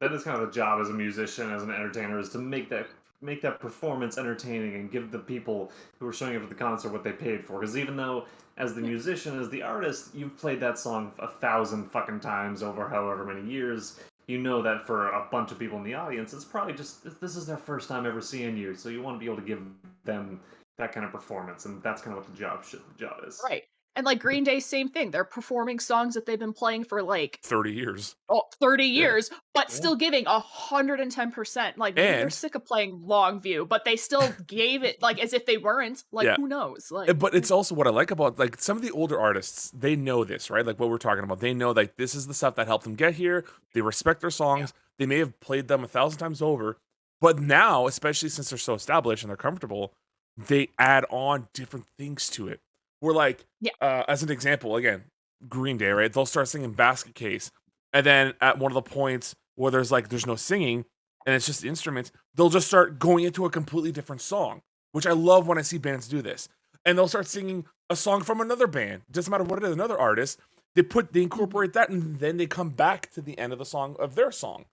that is kind of a job as a musician, as an entertainer, is to make that performance entertaining and give the people who are showing up at the concert what they paid for. Because even though, as the musician, as the artist, you've played that song 1,000 fucking times over however many years, you know that for a bunch of people in the audience, it's probably just this is their first time ever seeing you, so you want to be able to give them that kind of performance, and that's kind of what the job is. Right. And like Green Day, same thing. They're performing songs that they've been playing for like 30 years. 30 Yeah. years, but Yeah. still giving 110%. Like maybe they're And sick of playing Longview, but they still gave it like as if they weren't. Like Yeah. who knows? Like but it's also what I like about like some of the older artists, they know this, right? Like what we're talking about. They know like this is the stuff that helped them get here. They respect their songs. They may have played them 1,000 times over, but now, especially since they're so established and they're comfortable, they add on different things to it. We're like, as an example, again, Green Day, right? They'll start singing Basket Case, and then at one of the points where there's no singing and it's just instruments, they'll just start going into a completely different song, which I love when I see bands do this. And they'll start singing a song from another band, doesn't matter what it is, another artist. They incorporate that, and then they come back to the end of the song of their song.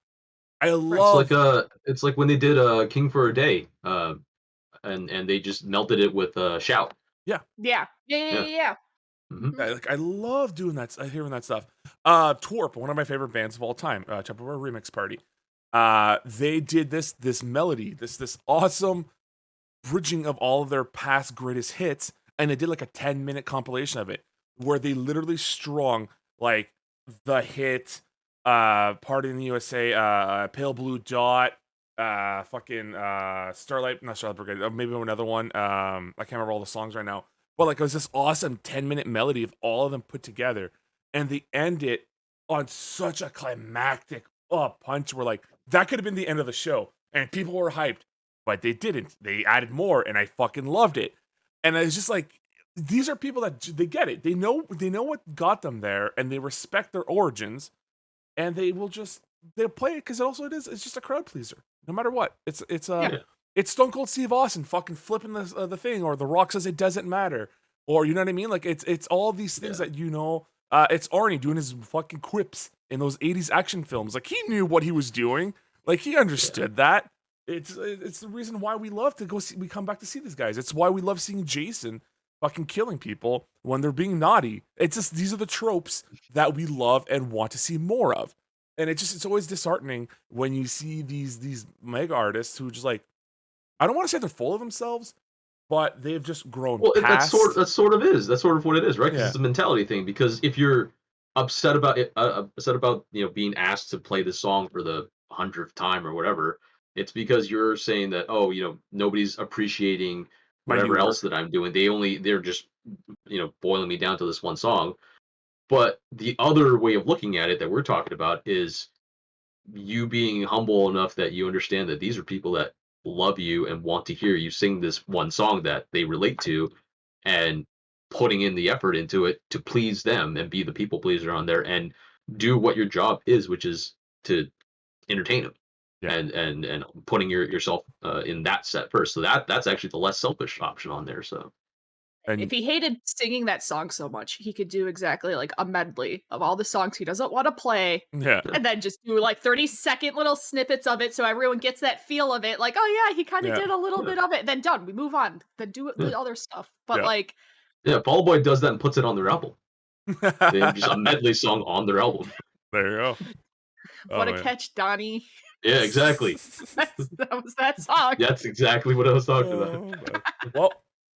I love. It's like when they did King for a Day, and they just melted it with Shout. yeah. Mhm. Like I love doing that, hearing that stuff. Twerp, one of my favorite bands of all time, Tupperware Remix Party. They did this melody, this awesome bridging of all of their past greatest hits, and they did like a 10-minute compilation of it, where they literally strung like the hit, Party in the USA, Pale Blue Dot, fucking Starlight, not Starlight Brigade, maybe another one. I can't remember all the songs right now. But like it was this awesome 10-minute melody of all of them put together, and they end it on such a climactic punch where like that could have been the end of the show, and people were hyped, but they didn't. They added more, and I fucking loved it. And it's just like these are people that they get it. They know what got them there, and they respect their origins, and they'll play it because it's just a crowd pleaser, no matter what. It's Stone Cold Steve Austin fucking flipping the thing, or The Rock says it doesn't matter, or you know what I mean? Like it's all these things that it's Arnie doing his fucking quips in those 80s action films. Like he knew what he was doing. Like he understood that. It's the reason why we love to we come back to see these guys. It's why we love seeing Jason fucking killing people when they're being naughty. It's just these are the tropes that we love and want to see more of. And it's always disheartening when you see these mega artists who just like, I don't want to say they're full of themselves, but they've just grown past. That's sort of what it is, right? Because Yeah. it's a mentality thing. Because if you're upset about it, being asked to play this song for the 100th time or whatever, it's because you're saying that nobody's appreciating whatever else that I'm doing. They're just boiling me down to this one song. But the other way of looking at it that we're talking about is you being humble enough that you understand that these are people that love you and want to hear you sing this one song that they relate to, and putting in the effort into it to please them and be the people pleaser on there and do what your job is, which is to entertain them. Yeah. And putting yourself in that set first. So that's actually the less selfish option on there. So if he hated singing that song so much, he could do exactly like a medley of all the songs he doesn't want to play. Yeah. And then just do like 30-second little snippets of it so everyone gets that feel of it. Like, oh yeah, he kind of did a little bit of it. Then done. We move on. Then do the other stuff. But like... Yeah, Fall Out Boy does that and puts it on their album. They have just a medley song on their album. There you go. What a catch, Donnie. Yeah, exactly. That was that song. That's exactly what I was talking about. Well,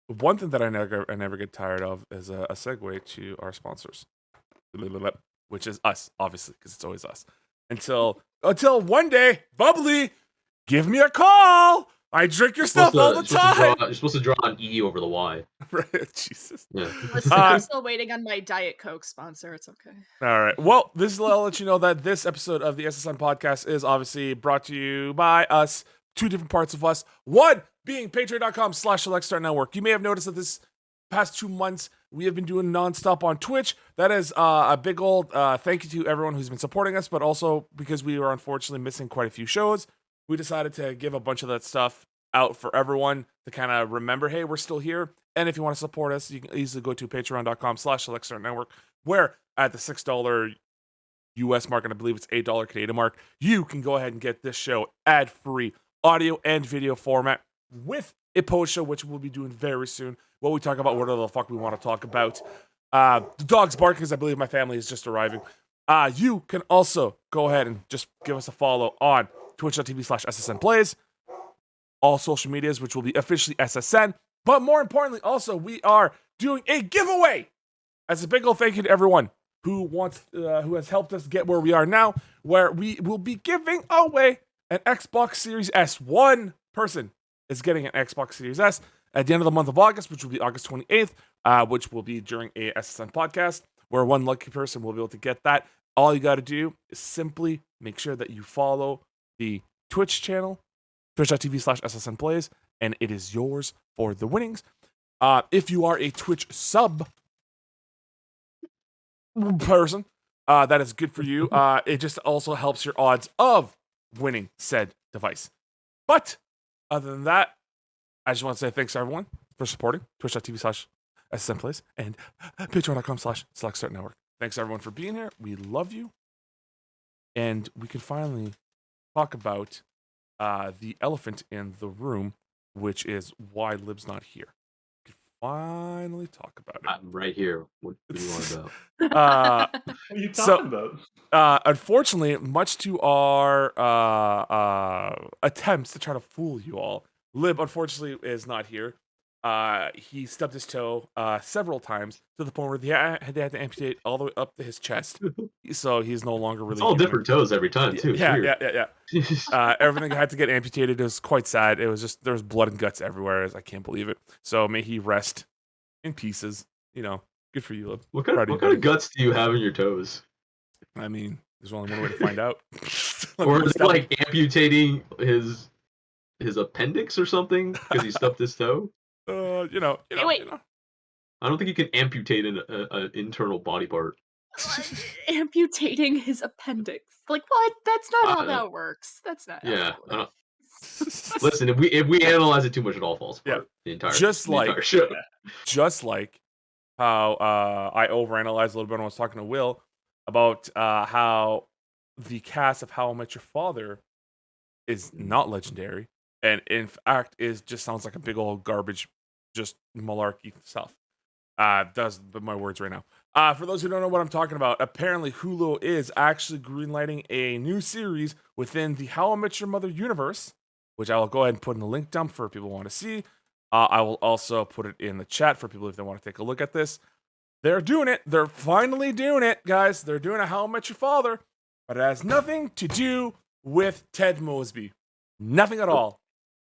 one thing that I never get tired of is a segue to our sponsors, which is us, obviously, because it's always us. Until one day, Bubbly, give me a call. I drink your stuff all the time. You're supposed to draw an E over the Y. Jesus. Yeah. Listen, I'm still waiting on my Diet Coke sponsor. It's okay. All right. Well, I'll let you know that this episode of the SSN podcast is obviously brought to you by us. Two different parts of us. One being patreon.com/SelectStarNetwork. You may have noticed that this past 2 months we have been doing nonstop on Twitch. That is a big old thank you to everyone who's been supporting us, but also because we were unfortunately missing quite a few shows, we decided to give a bunch of that stuff out for everyone to kind of remember, hey, we're still here. And if you want to support us, you can easily go to patreon.com/SelectStarNetwork, where at the $6 US mark, and I believe it's $8 Canadian mark, you can go ahead and get this show ad-free, audio and video format, with a post show, which we'll be doing very soon, where we talk about whatever the fuck we want to talk about. The dog's barking because I believe my family is just arriving. You can also go ahead and just give us a follow on twitch.tv/SSN Plays, all social medias, which will be officially SSN. But more importantly, also, we are doing a giveaway. As a big old thank you to everyone who has helped us get where we are now, where we will be giving away an Xbox Series S. One person is getting an Xbox Series S at the end of the month of August, which will be August 28th, which will be during a SSN podcast, where one lucky person will be able to get that. All you got to do is simply make sure that you follow the Twitch channel, twitch.tv/SSN Plays, and it is yours for the winnings. If you are a Twitch sub person, that is good for you. It just also helps your odds of winning said device. But other than that, I just want to say thanks to everyone for supporting twitch.tv/SSN Plays and patreon.com/Select Network. Thanks everyone for being here. We love you. And we can finally talk about the elephant in the room, which is why Lib's not here. We can finally talk about it. I'm right here. What do you want about? What are you talking about? Unfortunately, much to our attempts to try to fool you all, Lib unfortunately is not here. He stubbed his toe several times to the point where they had to amputate all the way up to his chest. So he's no longer really. It's all human. different toes every time too. It's Yeah. weird. Everything had to get amputated. It was quite sad. It was just there was blood and guts everywhere. I can't believe it. So may he rest in pieces. Good for you, Lib. What kind of guts do you have in your toes? I mean, there's only one way to find out. Or is it like amputating his appendix or something because he stubbed his toe? Wait. I don't think you can amputate an internal body part. Amputating his appendix. Like what? That's not how that works. That's not. Yeah. How that works. Listen, if we analyze it too much, it all falls apart. The entire show. Just like how I overanalyzed a little bit when I was talking to Will about how the cast of How I Met Your Father is not legendary, and in fact just sounds like a big old garbage, just malarkey stuff. That's my words right now. For those who don't know what I'm talking about, apparently Hulu is actually greenlighting a new series within the How I Met Your Mother universe, which I will go ahead and put in the link dump for people who want to see. I will also put it in the chat for people if they want to take a look at this. They're doing it. They're finally doing it, guys. They're doing a How I Met Your Father, but it has nothing to do with Ted Mosby. Nothing at all.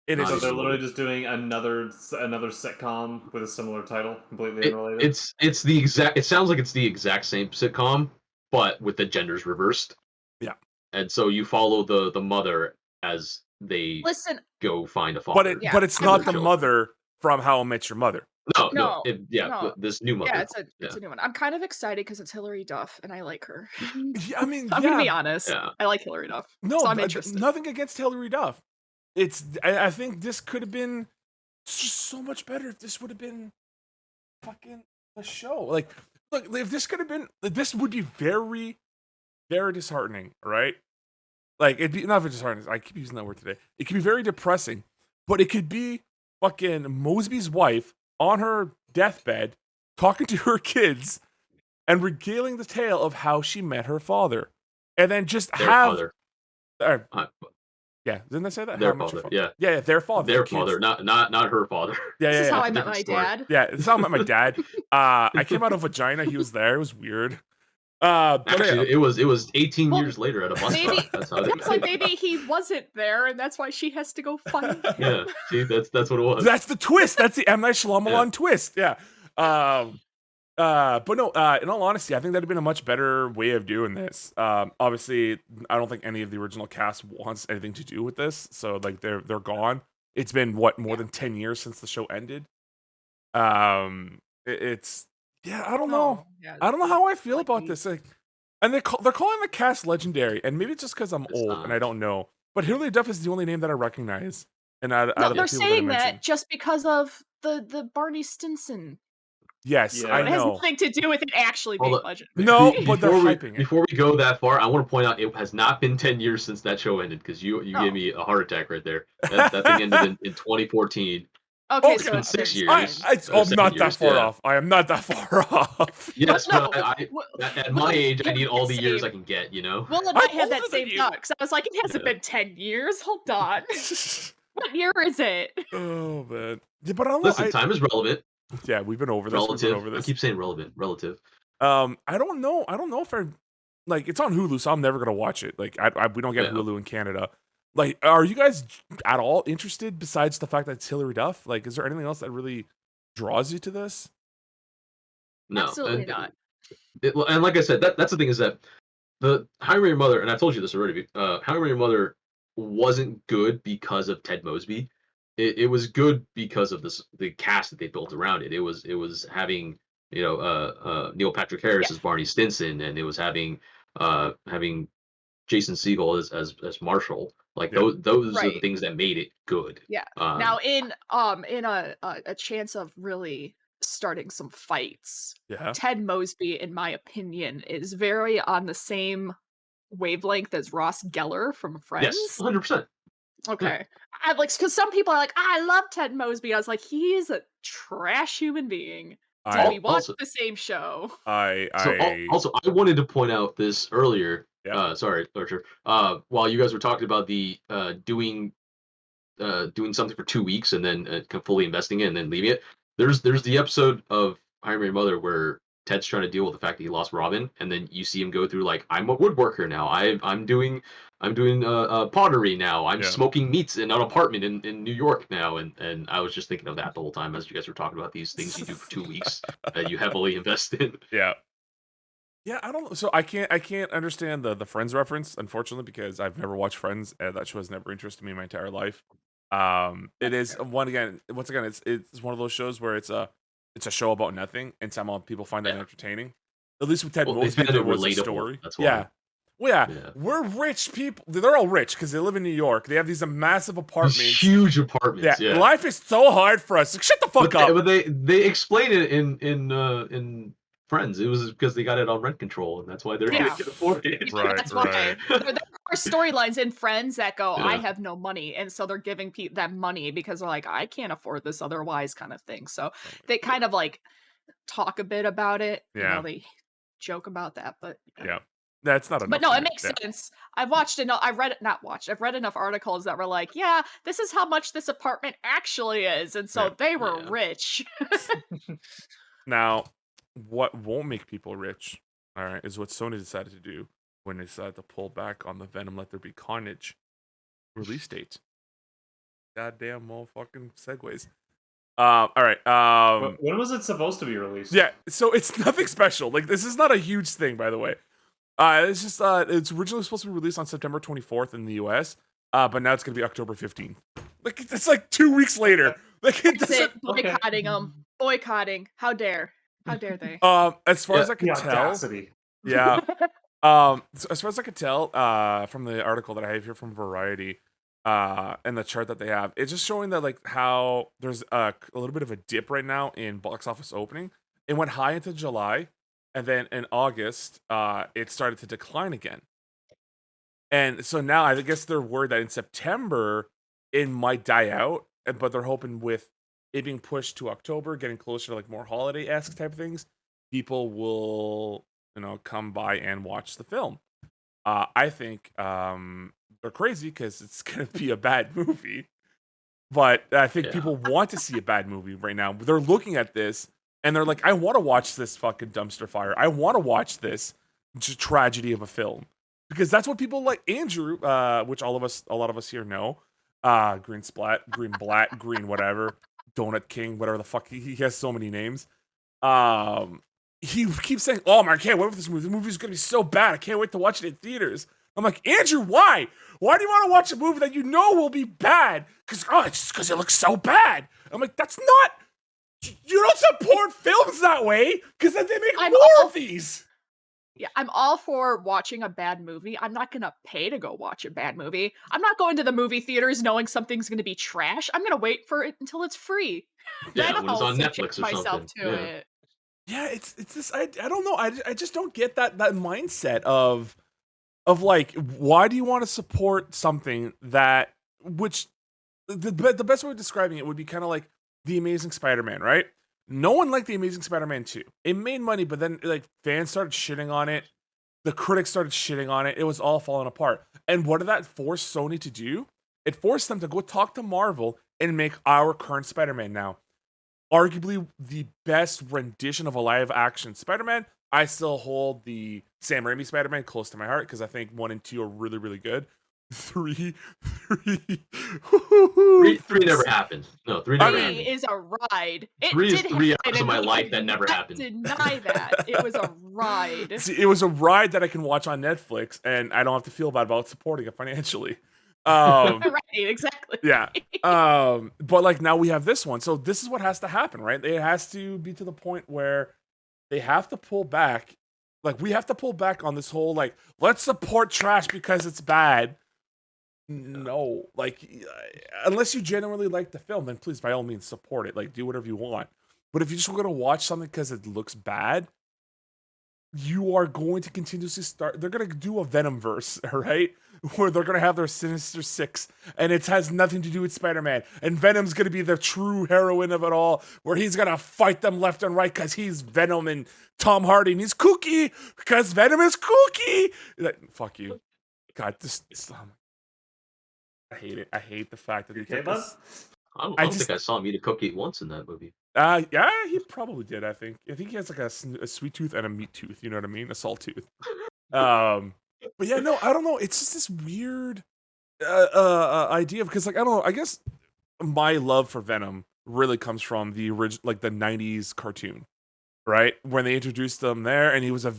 It is. So they're literally just doing another sitcom with a similar title, completely unrelated. It's the exact. It sounds like it's the exact same sitcom, but with the genders reversed. Yeah. And so you follow the mother as they go find a father. But it's not the mother from How I Met Your Mother. No. This new mother. Yeah, it's a new one. I'm kind of excited because it's Hilary Duff, and I like her. Yeah, I mean, I'm gonna be honest. Yeah. I like Hilary Duff. No, so I'm interested. Nothing against Hilary Duff. I think this could have been just so much better if this would have been fucking a show. Like, look, if this could have been, this would be very, very disheartening, right? Like, it'd be not very disheartening. I keep using that word today. It could be very depressing, but it could be fucking Mosby's wife on her deathbed talking to her kids and regaling the tale of how she met her father, and then just their have. Father. Yeah, didn't they say that? Their father. Yeah, their father. Their father, not her father. This is how I met my dad. Yeah, this is how I met my dad. I came out of vagina. He was there. It was weird. But actually, it was 18 years later at a bus stop. That's how it's like maybe he wasn't there, and that's why she has to go find him. Yeah, see, that's what it was. That's the twist. That's the M. Night Shyamalan twist. Yeah. But no, in all honesty, I think that'd have been a much better way of doing this. Obviously, I don't think any of the original cast wants anything to do with this, so like they're gone. It's been more than 10 years since the show ended. It's I don't know. Yeah, I don't know how I feel about this. Like, and they're calling the cast legendary, and maybe it's just because I'm old and I don't know. But Hilary Duff is the only name that I recognize. And out of the they're people saying that that just because of the Barney Stinson. Yes, Yeah. I It has know. nothing to do with it actually being legendary. No, but they're hyping it. Before we go that far, I want to point out it has not been 10 years since that show ended because you gave me a heart attack right there. That thing ended in 2014. Okay, Okay. so It's it's been 6 been years. fine. I'm not 7 that years, far yeah. off. I am not that far off. Yes, No, but at my Will age, I and need I all had the the years I same. can get. You know. Will and I'm I had that older than same you. thought because I was like, it hasn't Yeah. been 10 years. Hold on. What year is it? Oh man. Yeah, but I don't know. Listen, time is relevant. Yeah, we've been over this. We've been Relative. over I this. keep saying relevant. Relative. I don't know. I don't know if I like. It's on Hulu, so I'm never gonna watch it. Like, we don't get Yeah. Hulu in Canada. Like, are you guys at all interested besides the fact that it's Hilary Duff? Like, is there anything else that really draws you to this? No. Absolutely not. And like I said, that's the thing is that the How I Met Your Mother, and I've told you this already. How I Met Your Mother wasn't good because of Ted Mosby. It was good because of the cast that they built around it. It was having Neil Patrick Harris Yeah. as Barney Stinson, and it was having Jason Segel as Marshall. Like Yeah. those are the Right. things that made it good. Yeah. Um, Now, in a chance of really starting some fights, Yeah. Ted Mosby, in my opinion, is very on the same wavelength as Ross Geller from yes, Friends. 100%. Okay. I like because some people are like, I love Ted Mosby. I was like, he is a trash human being. Did I we watch Also, the same show? also, I wanted to point out this earlier. Yeah. Sorry, Archer. While you guys were talking about the doing something for 2 weeks and then fully investing it and then leaving it. There's the episode of How I Met Your Mother where Ted's trying to deal with the fact that he lost Robin, and then you see him go through like, I'm a woodworker now. I'm doing pottery now. I'm Yeah. smoking meats in an apartment in New York now, and I was just thinking of that the whole time as you guys were talking about these things you do for 2 weeks that you heavily invest in. Yeah. Yeah, I don't. So I can't understand the Friends reference, unfortunately, because I've never watched Friends. And that show has never interested me in my entire life. It is once again, it's one of those shows where it's a show about nothing, and somehow people find that Yeah. entertaining. At least with Ted Well, they Mosby, found there it was a relatable, story. that's why. Yeah. Well, yeah, Yeah. we're rich people. They're all rich because they live in New York. They have these massive apartments. These huge apartments. Yeah, Yeah. life is so hard for us. Like, shut the fuck up. But they explain it in Friends. It was because they got it on rent control, and that's why they're Yeah. able to afford it. Yeah, Right, that's why right. there are storylines in Friends that go, I Yeah. have no money, and so they're giving them money because they're like, I can't afford this otherwise, kind of thing. So they kind of like talk a bit about it. Yeah. They joke about that, but Yeah, that's not enough. But no, for it me. makes Yeah. sense. I've watched enough. I've read enough articles that were like, yeah, this is how much this apartment actually is, and so Yeah. they were Yeah. rich. Now, what won't make people rich, all right, is what Sony decided to do when they decided to pull back on the Venom Let There Be Carnage release date. Goddamn motherfucking segues. All right. When was it supposed to be released? Yeah, so it's nothing special. Like, this is not a huge thing, by the way. It's just it's originally supposed to be released on September 24th in the US, but now it's gonna be October 15th. Like, it's like 2 weeks later. Like, it That's doesn't. it. Boycotting them. Boycotting. How dare? How dare they? As far as I The can tell, audacity. yeah. So as far as I could tell, from the article that I have here from Variety, and the chart that they have, it's just showing that like how there's a little bit of a dip right now in box office opening. It went high into July, and then in August, it started to decline again. And so now I guess they're worried that in September it might die out, but they're hoping with it being pushed to October, getting closer to like more holiday-esque type of things, people will come by and watch the film. I think they're crazy because it's gonna be a bad movie, but I think people want to see a bad movie right now. They're looking at this and they're like, I want to watch this fucking dumpster fire. I want to watch this tragedy of a film because that's what people like. Andrew, which a lot of us here know, Green Splat, Green Blat, Green whatever, Donut King, whatever the fuck he has so many names. He keeps saying, "Oh my, I can't wait for this movie. The movie's gonna be so bad. I can't wait to watch it in theaters." I'm like, Andrew, why? Why do you want to watch a movie that you know will be bad? It's just because it looks so bad. I'm like, that's not. You don't support films that way because then they make more of these. Yeah, I'm all for watching a bad movie. I'm not gonna pay to go watch a bad movie. I'm not going to the movie theaters knowing something's gonna be trash. I'm gonna wait for it until it's free. Yeah, Then when it's I'll on subject Netflix or myself something. to Yeah. it. Yeah, it's just I don't know. I just don't get that mindset of like, why do you want to support something that, which the best way of describing it would be kind of like The Amazing Spider-Man, right? No one liked The Amazing Spider-Man 2. It made money, but then like fans started shitting on it. The critics started shitting on it. It was all falling apart. And what did that force Sony to do? It forced them to go talk to Marvel and make our current Spider-Man now. Arguably the best rendition of a live action Spider-Man. I still hold the Sam Raimi Spider-Man close to my heart because I think 1 and 2 are really, really good. 3 Three never happened. No, three never Three happened. is a ride. It Three is did 3 happen, hours of and my we life that never cannot happened. Deny that. It was a ride. See, it was a ride that I can watch on Netflix, and I don't have to feel bad about supporting it financially. Right, exactly. Yeah. But like now we have this one, so this is what has to happen, right? It has to be to the point where they have to pull back. Like we have to pull back on this whole like let's support trash because it's bad. No, like unless you genuinely like the film, then please by all means support it. Like do whatever you want. But if you're just going to watch something because it looks bad, you are going to continuously start. They're going to do a Venom verse, right? Where they're going to have their Sinister Six, and it has nothing to do with Spider-Man. And Venom's going to be the true heroine of it all, where he's going to fight them left and right because he's Venom and Tom Hardy, and he's kooky because Venom is kooky. Like, fuck you. God, this I hate it. I hate the fact that he Okay, took bud? this. I don't just- think I saw him eat a cookie once in that movie. Yeah, he probably did. I think he has like a sweet tooth and a meat tooth. You know what I mean? A salt tooth. But yeah, no, I don't know. It's just this weird idea because, like, I don't know. I guess my love for Venom really comes from the original, like the '90s cartoon, right? When they introduced him there, and he was a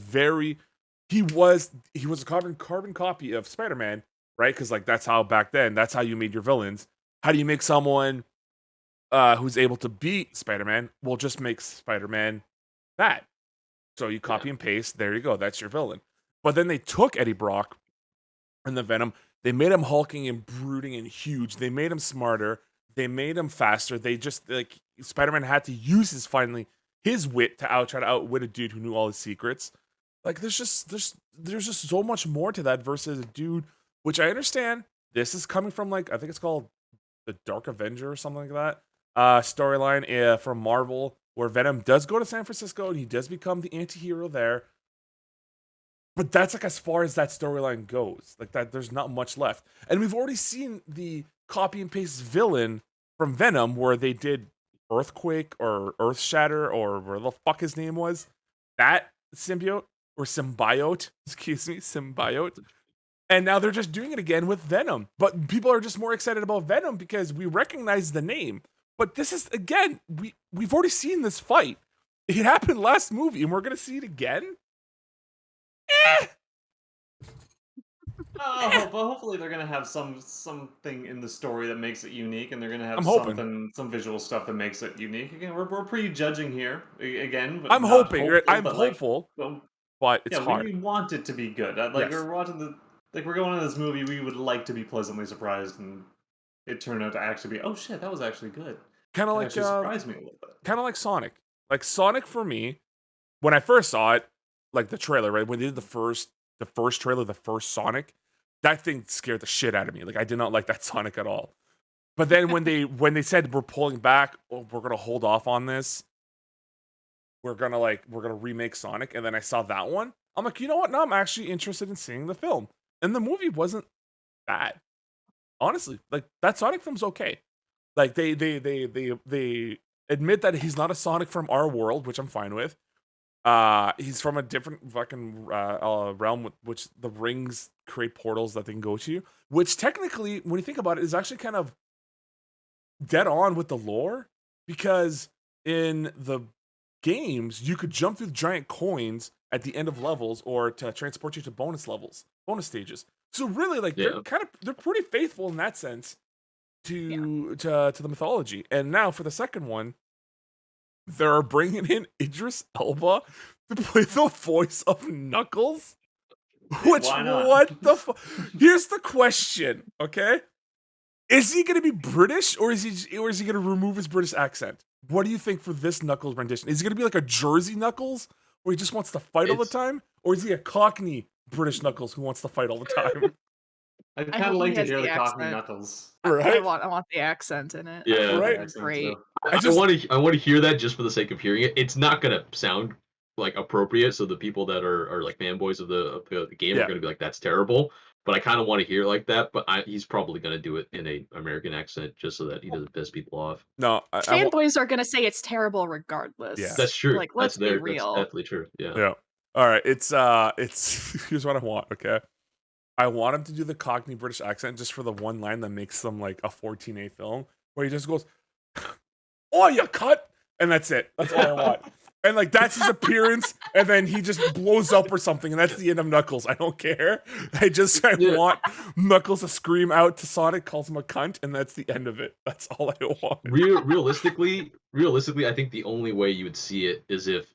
carbon copy of Spider-Man, right? Because like that's how back then, that's how you made your villains. How do you make someone who's able to beat Spider-Man? Well, just make Spider-Man bad. So you copy and paste. There you go. That's your villain. But then they took Eddie Brock and the Venom. They made him hulking and brooding and huge. They made him smarter. They made him faster. They just like Spider-Man had to use his wit to try to outwit a dude who knew all his secrets. Like there's just so much more to that versus a dude, which I understand. This is coming from like I think it's called the Dark Avenger or something like that. Storyline from Marvel where Venom does go to San Francisco and he does become the anti-hero there. But that's like as far as that storyline goes. Like that, there's not much left. And we've already seen the copy and paste villain from Venom where they did Earthquake or Earth Shatter or where the fuck his name was. That symbiote, excuse me, symbiote. And now they're just doing it again with Venom. But people are just more excited about Venom because we recognize the name. But this is, again, we've already seen this fight. It happened last movie, and we're going to see it again? Oh, but hopefully they're gonna have something in the story that makes it unique, and they're gonna have I'm hoping. some visual stuff that makes it unique. Again, we're prejudging here again. But I'm not hoping. hopeful, I'm but, like, hopeful, well, but it's yeah, hard. we want it to be good. Yes. Like we're watching we're going to this movie. We would like to be pleasantly surprised, and it turned out to actually be, oh shit, that was actually good. Kind of That like actually surprised me a little bit. kind of like Sonic. Like Sonic for me, when I first saw it, like the trailer, right? When they did the first trailer, the first Sonic, that thing scared the shit out of me. Like I did not like that Sonic at all. But then when they said we're pulling back, we're gonna hold off on this. We're gonna remake Sonic, and then I saw that one. I'm like, you know what? Now I'm actually interested in seeing the film. And the movie wasn't bad. Honestly, like that Sonic film's okay. Like they admit that he's not a Sonic from our world, which I'm fine with. He's from a different fucking realm, which the rings create portals that they can go to. Which technically, when you think about it, is actually kind of dead on with the lore, because in the games you could jump through giant coins at the end of levels or to transport you to bonus stages. So really, like they're pretty faithful in that sense to the mythology. And now for the second one, they're bringing in Idris Elba to play the voice of Knuckles. Which, Why not? what the fuck? Here's the question, okay? Is he going to be British, or is he going to remove his British accent? What do you think for this Knuckles rendition? Is he going to be like a Jersey Knuckles, where he just wants to fight all the time? Or is he a Cockney British Knuckles who wants to fight all the time? I'd I kind hope of he like to has hear the the Cockney accent. Knuckles. I Right? want the accent in it. Yeah. That would Right. be Accent, great. too. I just I want to hear that just for the sake of hearing it. It's not gonna sound like appropriate, so the people that are like fanboys of the game Yeah. are gonna be like, "That's terrible." But I kind of want to hear it like that. But he's probably gonna do it in a American accent just so that he doesn't piss people off. no. Fanboys are gonna say it's terrible regardless. Yeah. That's true. Like, let's be That's real. definitely true. Yeah. Yeah. All right. It's here's what I want. Okay. I want him to do the Cockney British accent just for the one line that makes them like a 14A film, where he just goes, "Oh, you cut," and that's it. That's all I want. And like that's his appearance, and then he just blows up or something, and that's the end of Knuckles. I don't care. I Yeah. want Knuckles to scream out to Sonic, calls him a cunt, and that's the end of it. That's all I want. Realistically, I think the only way you would see it is if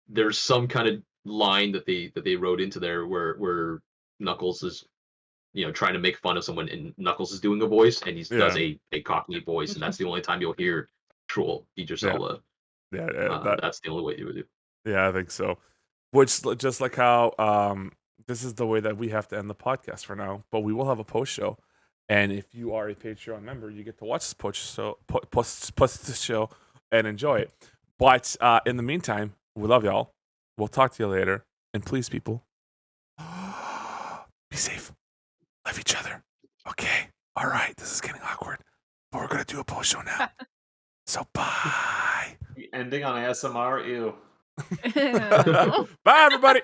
there's some kind of line that they wrote into there where Knuckles is, trying to make fun of someone, and Knuckles is doing a voice, and he does a Cockney voice, and that's the only time you'll hear actual Idris Yeah. Elba. Yeah, That's the only way you would do. yeah, I think so. Which just like how this is the way that we have to end the podcast for now, but we will have a post show, and if you are a Patreon member, you get to watch this post show and enjoy it. But in the meantime, we love y'all. We'll talk to you later, and please, people, be safe. Love each other. Okay. All right. This is getting awkward, but we're gonna do a post show now. So bye. Ending on ASMR, ew. Bye, everybody.